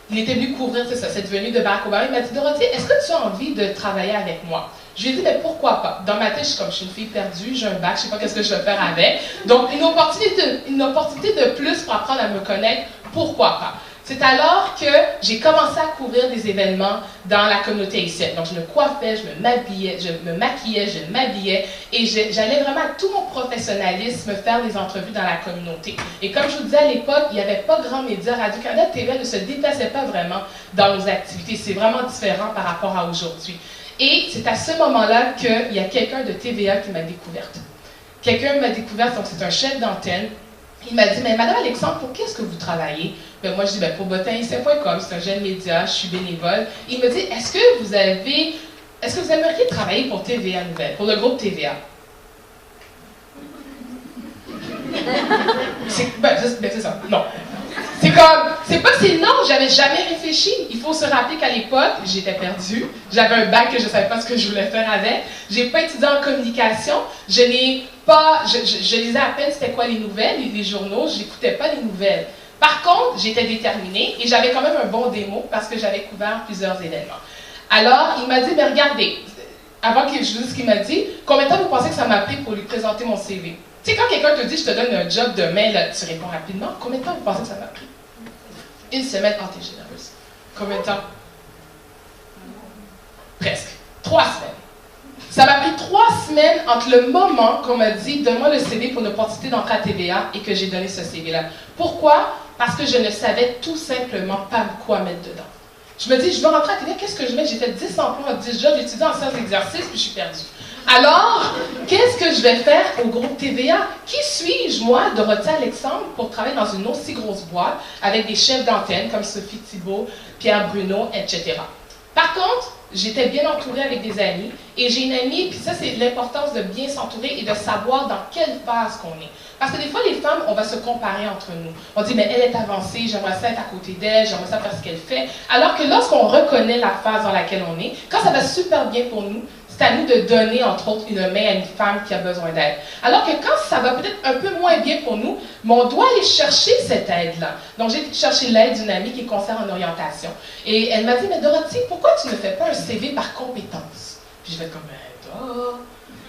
il était venu couvrir, c'est ça, cette venue de Barack Obama. Il m'a dit, Dorothy, est-ce que tu as envie de travailler avec moi? Je lui ai dit, mais pourquoi pas? Dans ma tête, je suis une fille perdue, j'ai un bac, je ne sais pas qu'est-ce que je vais faire avec. Donc, une opportunité de plus pour apprendre à me connaître, pourquoi pas? C'est alors que j'ai commencé à couvrir des événements dans la communauté haïtienne. Donc, je me coiffais, je me maquillais, je m'habillais et j'allais vraiment à tout mon professionnalisme faire des entrevues dans la communauté. Et comme je vous disais à l'époque, il n'y avait pas grand média. Radio-Canada TV ne se déplaçait pas vraiment dans nos activités. C'est vraiment différent par rapport à aujourd'hui. Et c'est à ce moment-là qu'il y a quelqu'un de TVA qui m'a découverte. Quelqu'un m'a découverte, donc c'est un chef d'antenne. Il m'a dit, mais Madame Alexandre, pour qu'est-ce que vous travaillez? Ben, moi, je dis, ben, pour bottinhaïtien.com, c'est un jeune média, je suis bénévole. Il me dit, est-ce que vous aimeriez travailler pour TVA Nouvelle, pour le groupe TVA? C'est ça, non. C'est pas que c'est non, j'avais jamais réfléchi. Il faut se rappeler qu'à l'époque, j'étais perdue. J'avais un bac que je savais pas ce que je voulais faire avec. J'ai pas étudié en communication. Je n'ai je lisais à peine c'était quoi les nouvelles, les journaux, je n'écoutais pas les nouvelles. Par contre, j'étais déterminée et j'avais quand même un bon démo parce que j'avais couvert plusieurs événements. Alors, il m'a dit, mais regardez, avant que je vous dise ce qu'il m'a dit, combien de temps vous pensez que ça m'a pris pour lui présenter mon CV? Tu sais, quand quelqu'un te dit, je te donne un job demain, là, tu réponds rapidement, combien de temps vous pensez que ça m'a pris? 1 semaine, oh, t'es généreuse. Combien de temps? Presque. 3 semaines. Ça m'a pris 3 semaines entre le moment qu'on m'a dit « Donne-moi le CV pour une opportunité d'entrer à TVA » et que j'ai donné ce CV-là. Pourquoi? Parce que je ne savais tout simplement pas quoi mettre dedans. Je me dis, je veux rentrer à TVA, qu'est-ce que je mets? J'ai fait 10 emplois, 10 jobs, j'ai étudié en sciences d'exercice, puis je suis perdue. Alors, qu'est-ce que je vais faire au groupe TVA? Qui suis-je, moi, Dorothée Alexandre, pour travailler dans une aussi grosse boîte avec des chefs d'antenne comme Sophie Thibault, Pierre Bruno, etc. Par contre, j'étais bien entourée avec des amis, et j'ai une amie, puis ça, c'est l'importance de bien s'entourer et de savoir dans quelle phase qu'on est. Parce que des fois, les femmes, on va se comparer entre nous. On dit, mais elle est avancée, j'aimerais ça être à côté d'elle, j'aimerais ça faire ce qu'elle fait. Alors que lorsqu'on reconnaît la phase dans laquelle on est, quand ça va super bien pour nous, c'est à nous de donner, entre autres, une main à une femme qui a besoin d'aide. Alors que quand ça va peut-être un peu moins bien pour nous, mais on doit aller chercher cette aide-là. Donc, j'ai été chercher l'aide d'une amie qui est conseillère en orientation. Et elle m'a dit, mais Dorothée, pourquoi tu ne fais pas un CV par compétence? Puis je vais comme,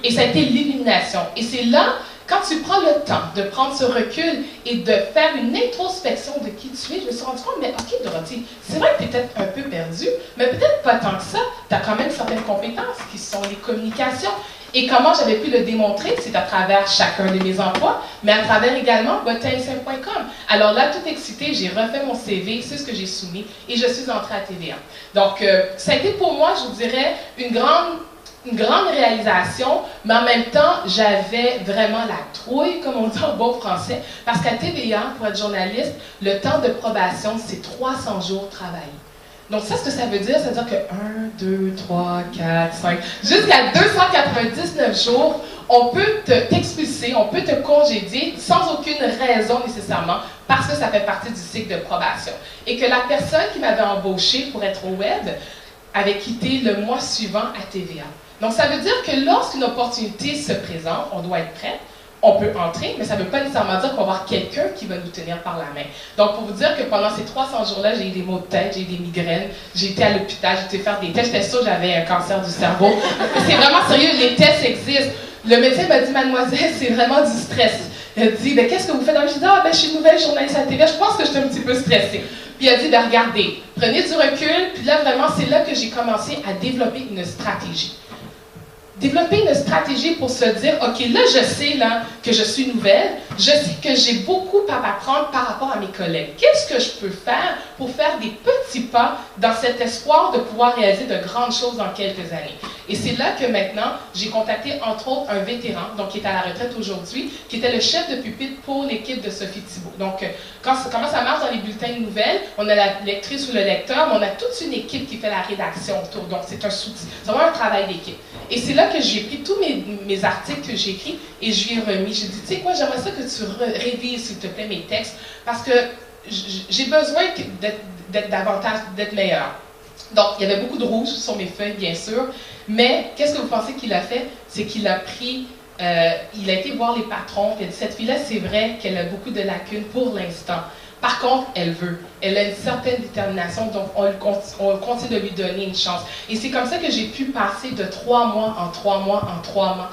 Et ça a été l'illumination. Et c'est là, quand tu prends le temps de prendre ce recul et de faire une introspection de qui tu es, je me suis rendu compte, mais ok Dorothée, c'est vrai que tu es peut-être un peu perdue, mais peut-être pas tant que ça, tu as quand même certaines compétences qui sont les communications. Et comment j'avais pu le démontrer, c'est à travers chacun de mes emplois, mais à travers également botanicien.com. Alors là, tout excitée, j'ai refait mon CV, c'est ce que j'ai soumis, et je suis entrée à TVA. Donc, ça a été pour moi, je vous dirais, une grande réalisation, mais en même temps, j'avais vraiment la trouille, comme on dit en bon français, parce qu'à TVA, pour être journaliste, le temps de probation, c'est 300 jours travaillés. Donc ça, ce que ça veut dire, que 1, 2, 3, 4, 5, jusqu'à 299 jours, on peut t'expulser, on peut te congédier sans aucune raison nécessairement, parce que ça fait partie du cycle de probation. Et que la personne qui m'avait embauchée pour être au web avait quitté le mois suivant à TVA. Donc, ça veut dire que lorsqu'une opportunité se présente, on doit être prêt, on peut entrer, mais ça ne veut pas nécessairement dire qu'on va avoir quelqu'un qui va nous tenir par la main. Donc, pour vous dire que pendant ces 300 jours-là, j'ai eu des maux de tête, j'ai eu des migraines, j'ai été à l'hôpital, j'ai été faire des tests, j'étais sûre que j'avais un cancer du cerveau. C'est vraiment sérieux, les tests existent. Le médecin m'a dit, mademoiselle, c'est vraiment du stress. Il a dit, ben, qu'est-ce que vous faites? J'ai dit, je suis une nouvelle journaliste à la TV, je pense que je suis un petit peu stressée. Puis il a dit, ben, regardez, prenez du recul, puis là, vraiment, c'est là que j'ai commencé à développer une stratégie. Développer une stratégie pour se dire, OK, là, je sais là, que je suis nouvelle, je sais que j'ai beaucoup à apprendre par rapport à mes collègues. Qu'est-ce que je peux faire pour faire des petits pas dans cet espoir de pouvoir réaliser de grandes choses dans quelques années? Et c'est là que maintenant, j'ai contacté entre autres un vétéran, donc qui est à la retraite aujourd'hui, qui était le chef de pupitre pour l'équipe de Sophie Thibault. Donc, comment ça marche dans les bulletins de nouvelles? On a la lectrice ou le lecteur, mais on a toute une équipe qui fait la rédaction autour. Donc, c'est un soutien. C'est vraiment un travail d'équipe. Et c'est là que j'ai pris tous mes articles que j'ai écrits et je lui ai remis. J'ai dit, tu sais quoi, j'aimerais ça que tu révises, s'il te plaît, mes textes, parce que j'ai besoin d'être davantage, d'être meilleure. Donc, il y avait beaucoup de rouge sur mes feuilles, bien sûr, mais qu'est-ce que vous pensez qu'il a fait? C'est qu'il a pris, il a été voir les patrons, il a dit, cette fille-là, c'est vrai qu'elle a beaucoup de lacunes pour l'instant. Par contre, elle veut. Elle a une certaine détermination, donc on continue de lui donner une chance. Et c'est comme ça que j'ai pu passer de 3 mois en 3 mois en 3 mois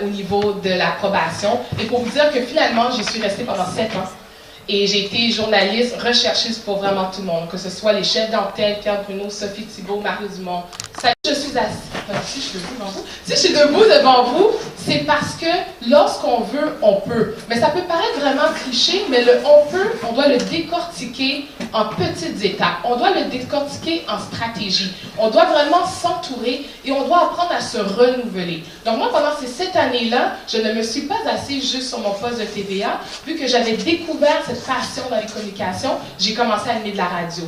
au niveau de l'approbation. Et pour vous dire que finalement, j'y suis restée pendant 7 ans. Et j'ai été journaliste, recherchiste pour vraiment tout le monde, que ce soit les chefs d'antenne, Pierre Bruno, Sophie Thibault, Mario Dumont. Je suis assise. Si je suis debout devant vous, si je suis debout devant vous, c'est parce que lorsqu'on veut, on peut. Mais ça peut paraître vraiment cliché, mais le on peut, on doit le décortiquer en petites étapes. On doit le décortiquer en stratégie. On doit vraiment s'entourer et on doit apprendre à se renouveler. Donc moi, pendant ces 7 années-là, je ne me suis pas assise juste sur mon poste de TVA. Vu que j'avais découvert cette passion dans les communications, j'ai commencé à animer de la radio.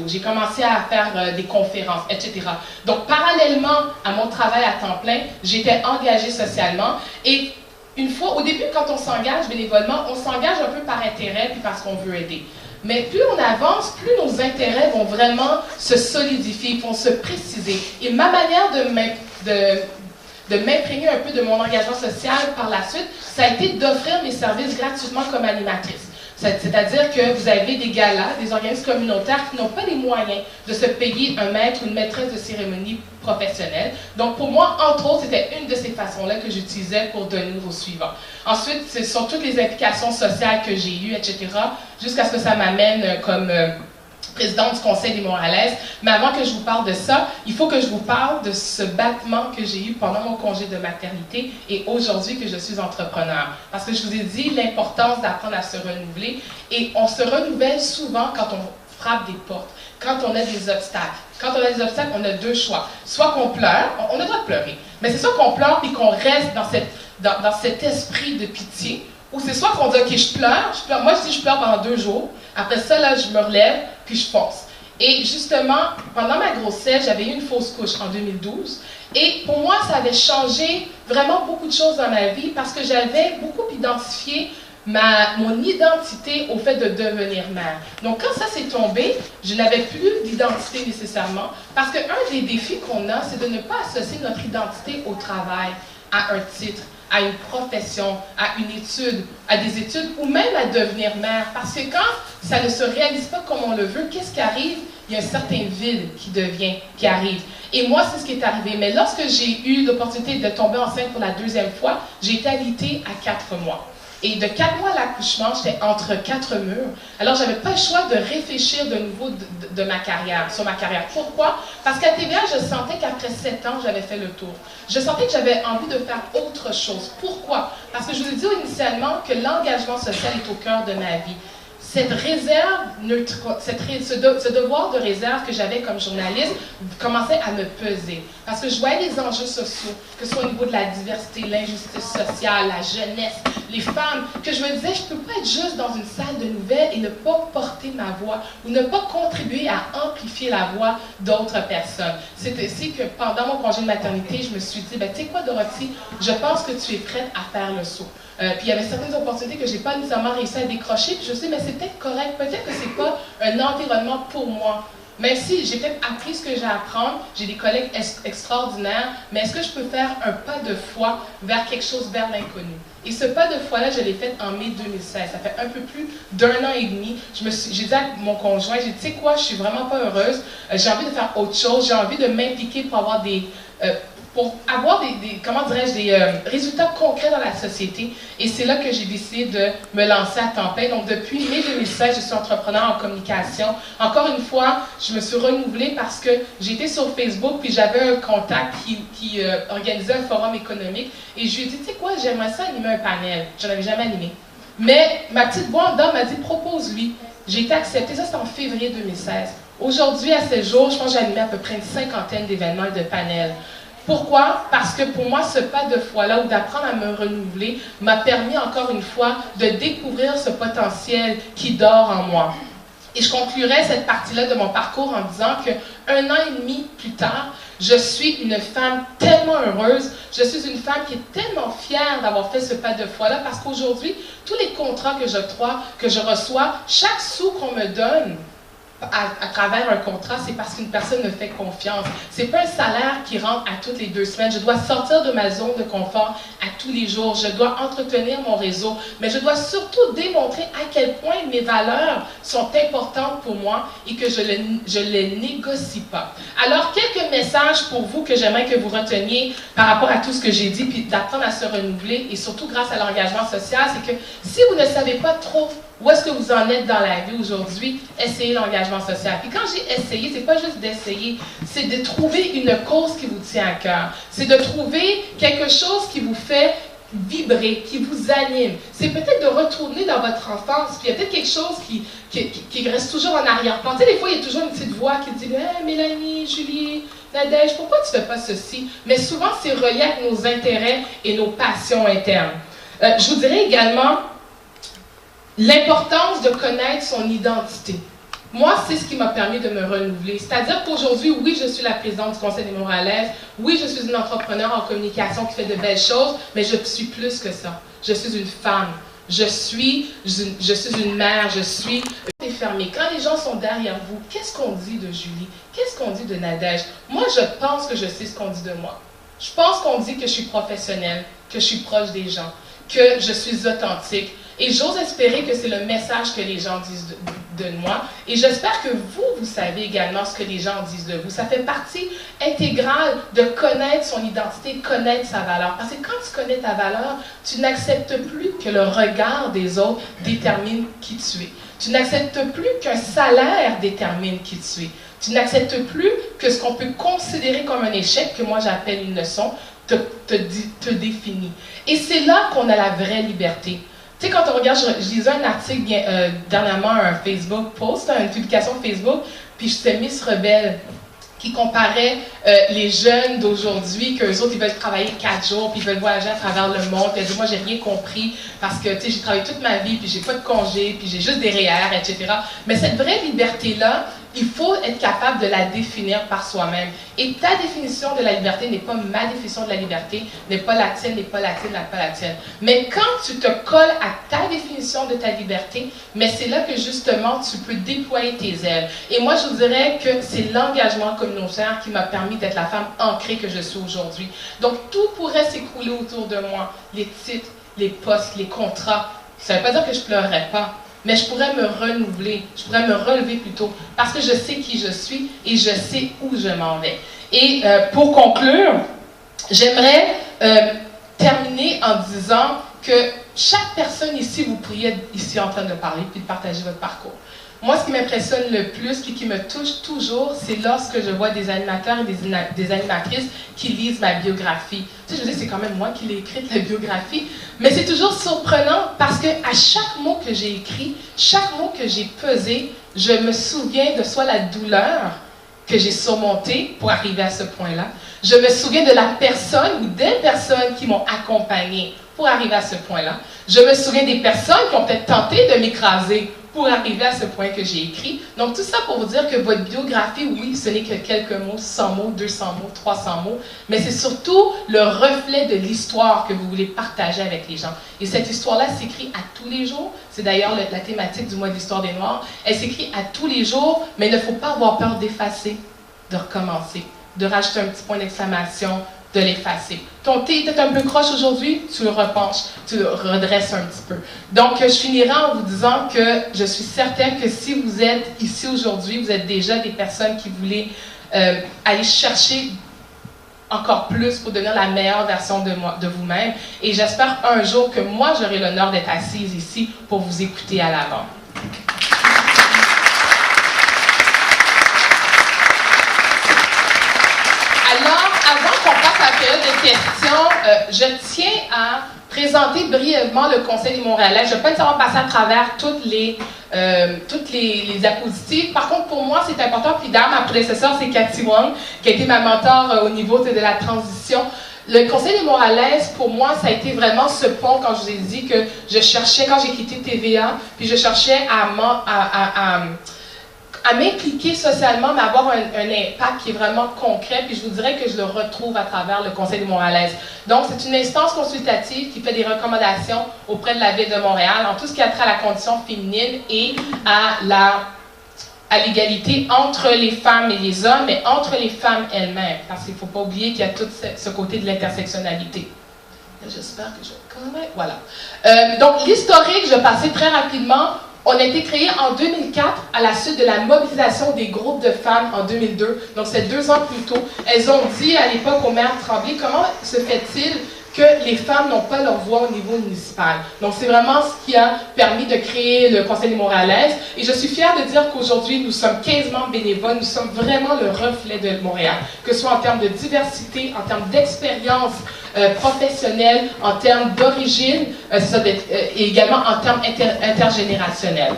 J'ai commencé à faire des conférences, etc. Donc, parallèlement à mon travail à temps plein, j'étais engagée socialement. Et une fois, au début, quand on s'engage bénévolement, on s'engage un peu par intérêt puis parce qu'on veut aider. Mais plus on avance, plus nos intérêts vont vraiment se solidifier, vont se préciser. Et ma manière de m'imprégner un peu de mon engagement social par la suite, ça a été d'offrir mes services gratuitement comme animatrice. C'est-à-dire que vous avez des galas, des organismes communautaires qui n'ont pas les moyens de se payer un maître ou une maîtresse de cérémonie professionnelle. Donc pour moi, entre autres, c'était une de ces façons-là que j'utilisais pour donner aux suivants. Ensuite, ce sont toutes les implications sociales que j'ai eues, etc., jusqu'à ce que ça m'amène comme présidente du Conseil des Montréalaises. Mais avant que je vous parle de ça, il faut que je vous parle de ce battement que j'ai eu pendant mon congé de maternité et aujourd'hui que je suis entrepreneur. Parce que je vous ai dit l'importance d'apprendre à se renouveler et on se renouvelle souvent quand on frappe des portes, quand on a des obstacles. Quand on a des obstacles, on a deux choix. Soit qu'on pleure, on a le droit de pleurer, mais c'est soit qu'on pleure puis qu'on reste dans cet esprit de pitié, ou c'est soit qu'on dit, OK, je pleure. Moi, je dis, je pleure pendant 2 jours. Après ça, là, je me relève, puis je fonce. Et justement, pendant ma grossesse, j'avais eu une fausse couche en 2012. Et pour moi, ça avait changé vraiment beaucoup de choses dans ma vie parce que j'avais beaucoup identifié mon identité au fait de devenir mère. Donc, quand ça s'est tombé, je n'avais plus d'identité nécessairement parce qu'un des défis qu'on a, c'est de ne pas associer notre identité au travail, à un titre, à une profession, à une étude, à des études ou même à devenir mère. Parce que quand ça ne se réalise pas comme on le veut, qu'est-ce qui arrive? Il y a un certain vide qui arrive. Et moi, c'est ce qui est arrivé. Mais lorsque j'ai eu l'opportunité de tomber enceinte pour la 2e fois, j'ai été alitée à 4 mois. Et de 4 mois à l'accouchement, j'étais entre 4 murs. Alors, je n'avais pas le choix de réfléchir de nouveau sur ma carrière. Pourquoi? Parce qu'à TVA, je sentais qu'après 7 ans, j'avais fait le tour. Je sentais que j'avais envie de faire autre chose. Pourquoi? Parce que je vous ai dit initialement que l'engagement social est au cœur de ma vie. Cette réserve, ce devoir de réserve que j'avais comme journaliste commençait à me peser. Parce que je voyais les enjeux sociaux, que ce soit au niveau de la diversité, l'injustice sociale, la jeunesse, les femmes, que je me disais, je ne peux pas être juste dans une salle de nouvelles et ne pas porter ma voix ou ne pas contribuer à amplifier la voix d'autres personnes. C'est ainsi que pendant mon congé de maternité, je me suis dit, tu sais quoi, Dorothy, je pense que tu es prête à faire le saut. Puis il y avait certaines opportunités que je n'ai pas nécessairement réussi à décrocher. Puis je me suis dit, mais c'est peut-être correct, peut-être que ce n'est pas un environnement pour moi. Même si j'ai peut-être appris ce que j'ai à apprendre, j'ai des collègues extraordinaires, mais est-ce que je peux faire un pas de foi vers quelque chose, vers l'inconnu? Et ce pas de foi-là, je l'ai fait en mai 2016. Ça fait un peu plus d'1 an et demi. J'ai dit à mon conjoint, j'ai dit, tu sais quoi, je suis vraiment pas heureuse, j'ai envie de faire autre chose, j'ai envie de m'impliquer pour avoir des résultats concrets dans la société. Et c'est là que j'ai décidé de me lancer à temps plein. Donc, depuis mai 2016, je suis entrepreneur en communication. Encore une fois, je me suis renouvelée parce que j'étais sur Facebook, puis j'avais un contact qui organisait un forum économique. Et je lui ai dit, tu sais quoi, j'aimerais ça animer un panel. Je n'en avais jamais animé. Mais ma petite voix en dedans m'a dit, propose-lui. J'ai été acceptée. Ça, c'était en février 2016. Aujourd'hui, à ce jour, je pense que j'ai animé à peu près une 50aine d'événements et de panels. Pourquoi? Parce que pour moi, ce pas de foi-là, ou d'apprendre à me renouveler, m'a permis encore une fois de découvrir ce potentiel qui dort en moi. Et je conclurai cette partie-là de mon parcours en disant qu'1 an et demi plus tard, je suis une femme tellement heureuse, je suis une femme qui est tellement fière d'avoir fait ce pas de foi-là, parce qu'aujourd'hui, tous les contrats que je reçois, chaque sou qu'on me donne, à travers un contrat, c'est parce qu'une personne me fait confiance. C'est pas un salaire qui rentre à toutes les 2 semaines. Je dois sortir de ma zone de confort à tous les jours. Je dois entretenir mon réseau, mais je dois surtout démontrer à quel point mes valeurs sont importantes pour moi et que je les négocie pas. Alors, quelques messages pour vous que j'aimerais que vous reteniez par rapport à tout ce que j'ai dit, puis d'apprendre à se renouveler, et surtout grâce à l'engagement social, c'est que si vous ne savez pas trop où est-ce que vous en êtes dans la vie aujourd'hui, essayez l'engagement social. Puis quand j'ai essayé, c'est pas juste d'essayer, c'est de trouver une cause qui vous tient à cœur. C'est de trouver quelque chose qui vous fait vibrer, qui vous anime. C'est peut-être de retourner dans votre enfance, puis il y a peut-être quelque chose qui reste toujours en arrière-plan. Tu sais, des fois, il y a toujours une petite voix qui dit hey, « Mélanie, Julie, Nadège, pourquoi tu ne fais pas ceci? » Mais souvent, c'est relié avec nos intérêts et nos passions internes. Je vous dirais également l'importance de connaître son identité. Moi, c'est ce qui m'a permis de me renouveler. C'est-à-dire qu'aujourd'hui, oui, je suis la présidente du Conseil des Montréalaises, oui, je suis une entrepreneure en communication qui fait de belles choses, mais je suis plus que ça. Je suis une femme. Je suis une mère, je suis fermée. Quand les gens sont derrière vous, qu'est-ce qu'on dit de Julie? Qu'est-ce qu'on dit de Nadège? Moi, je pense que je sais ce qu'on dit de moi. Je pense qu'on dit que je suis professionnelle, que je suis proche des gens, que je suis authentique. Et j'ose espérer que c'est le message que les gens disent de moi. Et j'espère que vous savez également ce que les gens disent de vous. Ça fait partie intégrale de connaître son identité, connaître sa valeur. Parce que quand tu connais ta valeur, tu n'acceptes plus que le regard des autres détermine qui tu es. Tu n'acceptes plus qu'un salaire détermine qui tu es. Tu n'acceptes plus que ce qu'on peut considérer comme un échec, que moi j'appelle une leçon, te définit. Et c'est là qu'on a la vraie liberté. Tu sais, quand on regarde, je lisais un article dernièrement, un Facebook post, une publication Facebook, puis c'était Miss Rebelle qui comparait les jeunes d'aujourd'hui, qu'eux autres, ils veulent travailler 4 jours, puis ils veulent voyager à travers le monde. Puis elle dit, moi, j'ai rien compris, parce que, tu sais, j'ai travaillé toute ma vie, puis j'ai pas de congé, puis j'ai juste des REER, etc. Mais cette vraie liberté-là, il faut être capable de la définir par soi-même. Et ta définition de la liberté n'est pas ma définition de la liberté, n'est pas la tienne, n'est pas la tienne, n'est pas la tienne. Mais quand tu te colles à ta définition de ta liberté, mais c'est là que justement tu peux déployer tes ailes. Et moi, je vous dirais que c'est l'engagement communautaire qui m'a permis d'être la femme ancrée que je suis aujourd'hui. Donc, tout pourrait s'écrouler autour de moi. Les titres, les postes, les contrats. Ça ne veut pas dire que je ne pleurerais pas. Mais je pourrais me renouveler, je pourrais me relever plutôt, parce que je sais qui je suis et je sais où je m'en vais. Et pour conclure, j'aimerais terminer en disant que chaque personne ici, vous pourriez être ici en train de parler puis de partager votre parcours. Moi, ce qui m'impressionne le plus et qui me touche toujours, c'est lorsque je vois des animateurs et des animatrices qui lisent ma biographie. Tu sais, je veux dire, c'est quand même moi qui l'ai écrite, la biographie, mais c'est toujours surprenant parce que à chaque mot que j'ai écrit, chaque mot que j'ai pesé, je me souviens de soit la douleur que j'ai surmontée pour arriver à ce point-là, je me souviens de la personne ou des personnes qui m'ont accompagnée pour arriver à ce point-là, je me souviens des personnes qui ont peut-être tenté de m'écraser pour arriver à ce point que j'ai écrit. Donc, tout ça pour vous dire que votre biographie, oui, ce n'est que quelques mots, 100 mots, 200 mots, 300 mots, mais c'est surtout le reflet de l'histoire que vous voulez partager avec les gens. Et cette histoire-là s'écrit à tous les jours. C'est d'ailleurs la thématique du mois de l'histoire des Noirs. Elle s'écrit à tous les jours, mais il ne faut pas avoir peur d'effacer, de recommencer, de rajouter un petit point d'exclamation, de l'effacer. Ton thé était un peu croche aujourd'hui, tu le repenches, tu le redresses un petit peu. Donc, je finirai en vous disant que je suis certaine que si vous êtes ici aujourd'hui, vous êtes déjà des personnes qui voulaient aller chercher encore plus pour devenir la meilleure version de vous-même. Et j'espère un jour que moi, j'aurai l'honneur d'être assise ici pour vous écouter à l'avant. Alors, avant qu'on passe à la période de questions, je tiens à présenter brièvement le Conseil des Montréalais. Je ne vais pas nécessairement passer à travers toutes les diapositives. Par contre, pour moi, c'est important. Puis d'ailleurs, ma prédécesseur, c'est Cathy Wong, qui a été ma mentor au niveau de la transition. Le Conseil des Montréalais, pour moi, ça a été vraiment ce pont quand je vous ai dit que je cherchais, quand j'ai quitté TVA, puis je cherchais à m'impliquer socialement, mais avoir un impact qui est vraiment concret, puis je vous dirais que je le retrouve à travers le Conseil des Montréalais. Donc, c'est une instance consultative qui fait des recommandations auprès de la Ville de Montréal en tout ce qui a trait à la condition féminine et à l'égalité entre les femmes et les hommes, mais entre les femmes elles-mêmes, parce qu'il ne faut pas oublier qu'il y a tout ce côté de l'intersectionnalité. J'espère que je vais connaître. Voilà. Donc, l'historique, je vais passer très rapidement. On a été créé en 2004 à la suite de la mobilisation des groupes de femmes en 2002. Donc, c'est 2 ans plus tôt. Elles ont dit à l'époque au maire Tremblay, comment se fait-il que les femmes n'ont pas leur voix au niveau municipal. Donc, c'est vraiment ce qui a permis de créer le Conseil des Montréalaises. Et je suis fière de dire qu'aujourd'hui, nous sommes 15 membres bénévoles. Nous sommes vraiment le reflet de Montréal, que ce soit en termes de diversité, en termes d'expérience professionnelle, en termes d'origine, et également en termes intergénérationnels.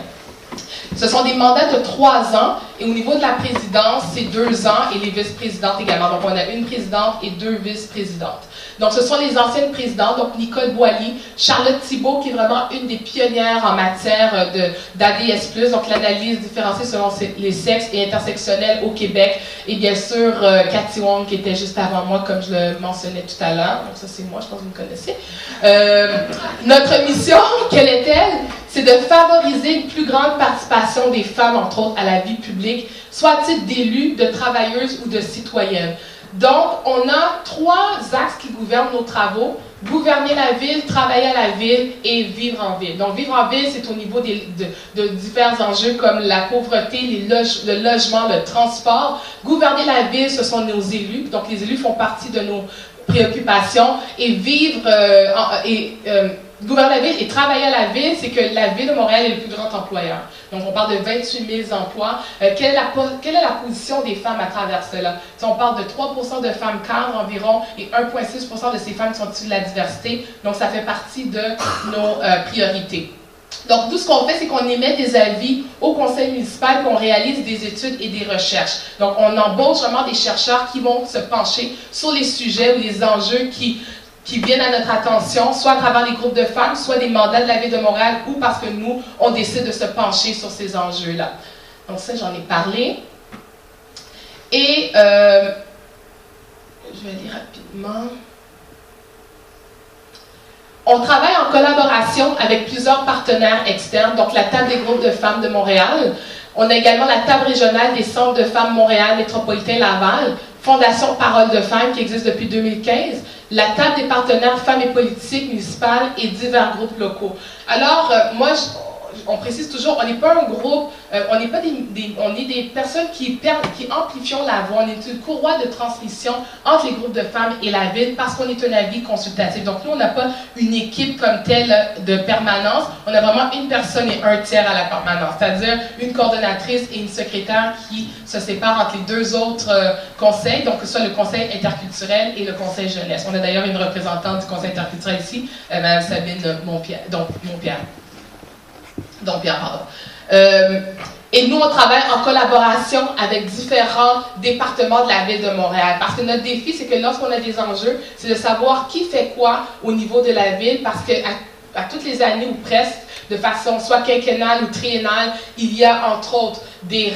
Ce sont des mandats de 3 ans, et au niveau de la présidence, c'est 2 ans, et les vice-présidentes également. Donc, on a une présidente et 2 vice-présidentes. Donc, ce sont les anciennes présidentes, donc Nicole Boilly, Charlotte Thibault, qui est vraiment une des pionnières en matière d'ADS+, donc l'analyse différenciée selon les sexes et intersectionnelle au Québec, et bien sûr, Cathy Wong, qui était juste avant moi, comme je le mentionnais tout à l'heure. Donc, ça, c'est moi, je pense que vous me connaissez. Notre mission, quelle est-elle? C'est de favoriser une plus grande participation des femmes, entre autres, à la vie publique, soit à titre d'élues, de travailleuses ou de citoyennes. Donc, on a 3 axes qui gouvernent nos travaux. Gouverner la ville, travailler à la ville et vivre en ville. Donc, vivre en ville, c'est au niveau de divers enjeux comme la pauvreté, le logement, le transport. Gouverner la ville, ce sont nos élus. Donc, les élus font partie de nos préoccupations. Et vivre gouverner la ville et travailler à la ville, c'est que la ville de Montréal est le plus grand employeur. Donc, on parle de 28 000 emplois. Quelle est la position des femmes à travers cela? Si on parle de 3% de femmes cadres environ et 1,6% de ces femmes qui sont issues de la diversité. Donc, ça fait partie de nos priorités. Donc, tout ce qu'on fait, c'est qu'on émet des avis au conseil municipal, qu'on réalise des études et des recherches. Donc, on embauche vraiment des chercheurs qui vont se pencher sur les sujets ou les enjeux qui viennent à notre attention, soit à travers les groupes de femmes, soit des mandats de la Ville de Montréal, ou parce que nous, on décide de se pencher sur ces enjeux-là. Donc ça, j'en ai parlé. Et, je vais lire rapidement. On travaille en collaboration avec plusieurs partenaires externes, donc la Table des groupes de femmes de Montréal. On a également la Table régionale des centres de femmes Montréal métropolitain Laval, Fondation Parole de femmes qui existe depuis 2015, la Table des partenaires femmes et politiques municipales et divers groupes locaux. Alors, moi, on précise toujours, on n'est pas un groupe, on n'est pas on est des personnes qui amplifions la voix. On est une courroie de transmission entre les groupes de femmes et la ville parce qu'on est un avis consultatif. Donc, nous, on n'a pas une équipe comme telle de permanence. On a vraiment une personne et un tiers à la permanence, c'est-à-dire une coordonnatrice et une secrétaire qui se séparent entre les 2 autres conseils, donc que ce soit le conseil interculturel et le conseil jeunesse. On a d'ailleurs une représentante du conseil interculturel ici, Mme Sabine Montpierre. Et nous, on travaille en collaboration avec différents départements de la Ville de Montréal. Parce que notre défi, c'est que lorsqu'on a des enjeux, c'est de savoir qui fait quoi au niveau de la Ville, parce qu'à toutes les années ou presque, de façon soit quinquennale ou triennale, il y a entre autres des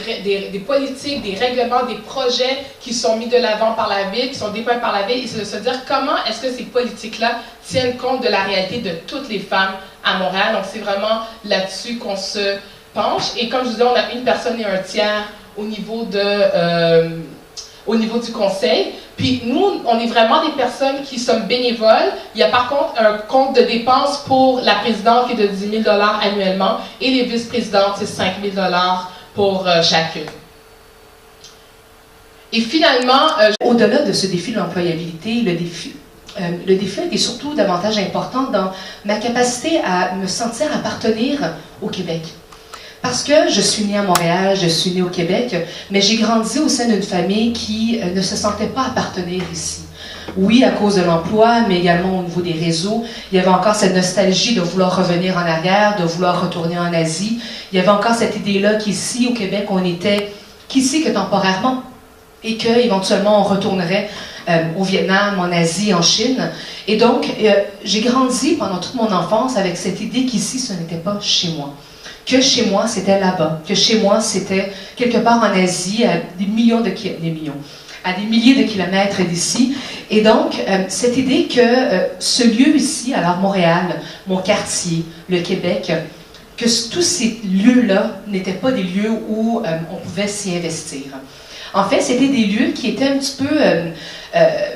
politiques, des règlements, des projets qui sont mis de l'avant par la Ville, qui sont dépeints par la Ville, et c'est de se dire comment est-ce que ces politiques-là tiennent compte de la réalité de toutes les femmes à Montréal. Donc c'est vraiment là-dessus qu'on se penche. Et comme je vous disais, on a une personne et un tiers au niveau du conseil. Puis nous, on est vraiment des personnes qui sommes bénévoles. Il y a par contre un compte de dépenses pour la présidente qui est de 10 000 $ annuellement et les vice-présidentes, c'est 5 000 $ pour chacune. Et finalement, au-delà de ce défi de l'employabilité, le défi est surtout davantage important dans ma capacité à me sentir appartenir au Québec. Parce que je suis née à Montréal, je suis née au Québec, mais j'ai grandi au sein d'une famille qui ne se sentait pas appartenir ici. Oui, à cause de l'emploi, mais également au niveau des réseaux. Il y avait encore cette nostalgie de vouloir revenir en arrière, de vouloir retourner en Asie. Il y avait encore cette idée-là qu'ici, au Québec, on n'était qu'ici que temporairement et qu'éventuellement on retournerait au Vietnam, en Asie, en Chine. Et donc, j'ai grandi pendant toute mon enfance avec cette idée qu'ici, ce n'était pas chez moi. Que chez moi, c'était là-bas. Que chez moi, c'était quelque part en Asie, à des milliers de kilomètres d'ici. Et donc, cette idée que ce lieu ici, alors Montréal, mon quartier, le Québec, que tous ces lieux-là n'étaient pas des lieux où on pouvait s'y investir. En fait, c'était des lieux qui étaient un petit peu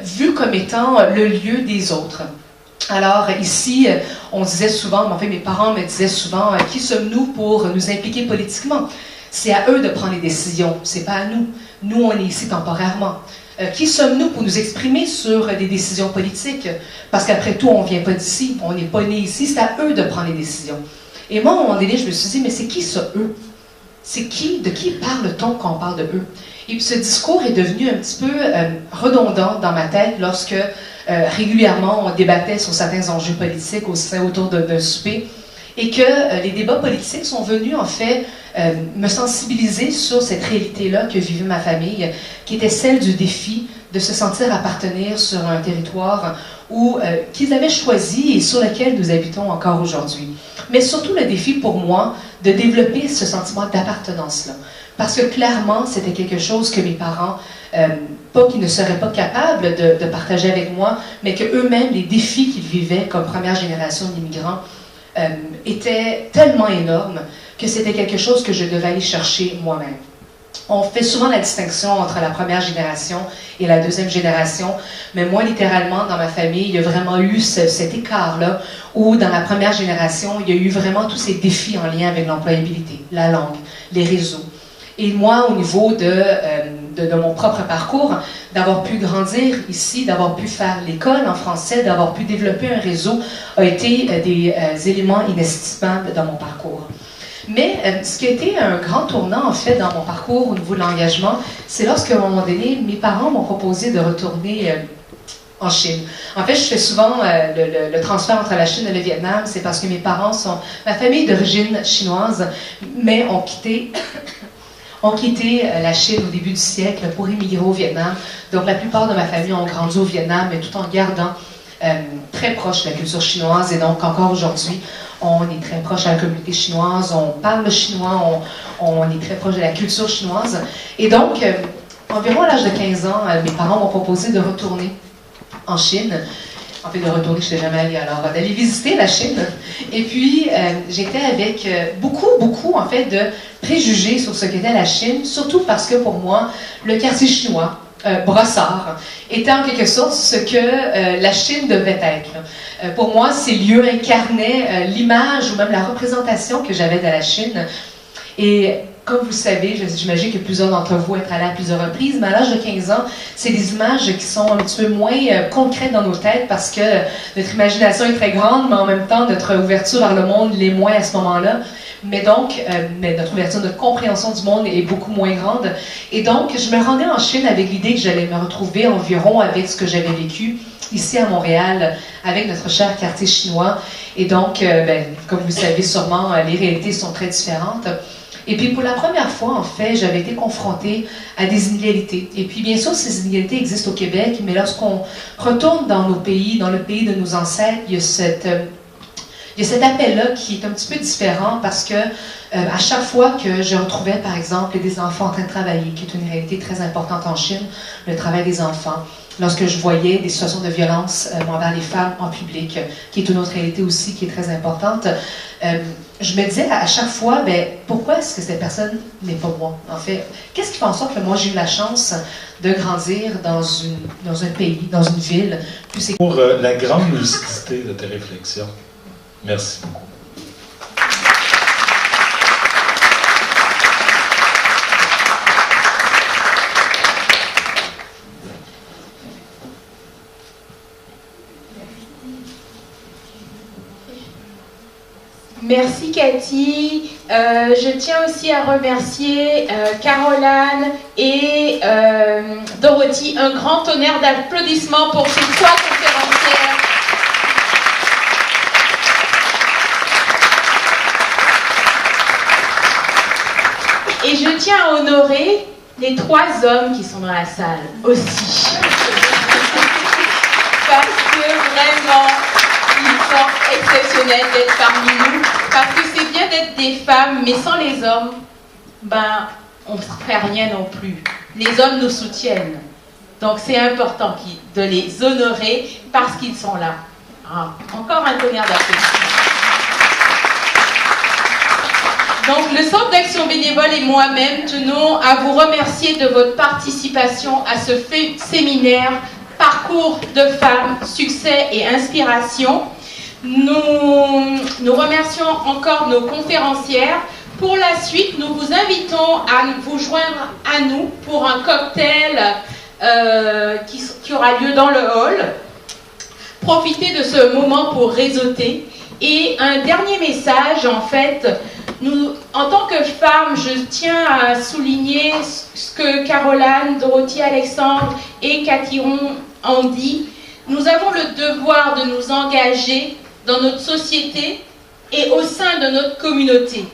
vus comme étant le lieu des autres. Alors ici, on disait souvent, en fait mes parents me disaient souvent, qui sommes-nous pour nous impliquer politiquement? C'est à eux de prendre les décisions, c'est pas à nous. Nous, on est ici temporairement. Qui sommes-nous pour nous exprimer sur des décisions politiques? Parce qu'après tout, on ne vient pas d'ici, on n'est pas né ici, c'est à eux de prendre les décisions. Et moi, à un moment donné, je me suis dit, mais c'est qui ça, eux? C'est qui, de qui parle-t-on quand on parle de eux? Et puis ce discours est devenu un petit peu redondant dans ma tête lorsque régulièrement on débattait sur certains enjeux politiques autour d'un souper et que les débats politiques sont venus en fait me sensibiliser sur cette réalité-là que vivait ma famille, qui était celle du défi de se sentir appartenir sur un territoire qu'ils avaient choisi et sur lequel nous habitons encore aujourd'hui. Mais surtout le défi pour moi de développer ce sentiment d'appartenance-là. Parce que clairement, c'était quelque chose que mes parents, pas qu'ils ne seraient pas capables de partager avec moi, mais qu'eux-mêmes, les défis qu'ils vivaient comme première génération d'immigrants, étaient tellement énormes que c'était quelque chose que je devais aller chercher moi-même. On fait souvent la distinction entre la première génération et la deuxième génération, mais moi, littéralement, dans ma famille, il y a vraiment eu cet écart-là, où dans la première génération, il y a eu vraiment tous ces défis en lien avec l'employabilité, la langue, les réseaux. Et moi, au niveau de mon propre parcours, d'avoir pu grandir ici, d'avoir pu faire l'école en français, d'avoir pu développer un réseau, a été des éléments inestimables dans mon parcours. Mais ce qui a été un grand tournant, en fait, dans mon parcours au niveau de l'engagement, c'est lorsqu'à un moment donné, mes parents m'ont proposé de retourner en Chine. En fait, je fais souvent le transfert entre la Chine et le Vietnam, c'est parce que mes parents sont, ma famille d'origine chinoise, mais ont quitté la Chine au début du siècle pour émigrer au Vietnam. Donc, la plupart de ma famille ont grandi au Vietnam, mais tout en gardant très proche de la culture chinoise. Et donc, encore aujourd'hui, on est très proche de la communauté chinoise, on parle le chinois, on est très proche de la culture chinoise. Et donc, environ à l'âge de 15 ans, mes parents m'ont proposé de retourner en Chine. En fait, de retourner, je ne suis jamais allée, alors d'aller visiter la Chine. Et puis, j'étais avec beaucoup, en fait, de préjugés sur ce qu'était la Chine, surtout parce que, pour moi, le quartier chinois, Brossard, était en quelque sorte ce que la Chine devait être. Pour moi, ces lieux incarnaient l'image ou même la représentation que j'avais de la Chine. Et comme vous le savez, j'imagine que plusieurs d'entre vous êtes allés à plusieurs reprises, mais à l'âge de 15 ans, c'est des images qui sont un petit peu moins concrètes dans nos têtes parce que notre imagination est très grande, mais en même temps, notre ouverture vers le monde l'est moins à ce moment-là. Mais donc, notre ouverture, notre compréhension du monde est beaucoup moins grande. Et donc, je me rendais en Chine avec l'idée que j'allais me retrouver environ avec ce que j'avais vécu ici à Montréal, avec notre cher quartier chinois. Et donc, comme vous le savez sûrement, les réalités sont très différentes. Et puis, pour la première fois, en fait, j'avais été confrontée à des inégalités. Et puis, bien sûr, ces inégalités existent au Québec, mais lorsqu'on retourne dans nos pays, dans le pays de nos ancêtres, il y a cet appel-là qui est un petit peu différent parce que à chaque fois que je retrouvais, par exemple, des enfants en train de travailler, qui est une réalité très importante en Chine, le travail des enfants, lorsque je voyais des situations de violence envers les femmes en public, qui est une autre réalité aussi qui est très importante, je me disais à chaque fois, pourquoi est-ce que cette personne n'est pas moi? En fait, qu'est-ce qui fait en sorte que moi j'ai eu la chance de grandir dans un pays, dans une ville? Pour la grande lucidité de tes réflexions. Merci beaucoup. Merci Cathy. Je tiens aussi à remercier Caroline et Dorothy. Un grand tonnerre d'applaudissements pour ces trois conférencières. Et je tiens à honorer les trois hommes qui sont dans la salle aussi. Parce que vraiment, ils sont exceptionnels d'être parmi nous. Parce que c'est bien d'être des femmes, mais sans les hommes, on ne ferait rien non plus. Les hommes nous soutiennent. Donc c'est important de les honorer parce qu'ils sont là. Encore un tonnerre d'applaudissements. Donc, le Centre d'Action Bénévole et moi-même tenons à vous remercier de votre participation à ce séminaire Parcours de femmes, succès et inspiration. Nous remercions encore nos conférencières. Pour la suite, nous vous invitons à vous joindre à nous pour un cocktail qui aura lieu dans le hall. Profitez de ce moment pour réseauter. Et un dernier message, en fait, nous, en tant que femmes, je tiens à souligner ce que Caroline, Dorothy, Alexandre et Cathy ont dit. Nous avons le devoir de nous engager dans notre société et au sein de notre communauté,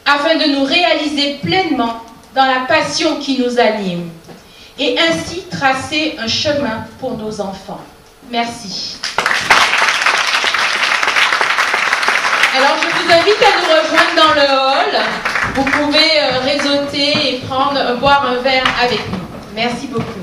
afin de nous réaliser pleinement dans la passion qui nous anime, et ainsi tracer un chemin pour nos enfants. Merci. Alors, je vous invite à nous rejoindre dans le hall. Vous pouvez réseauter et boire un verre avec nous. Merci beaucoup.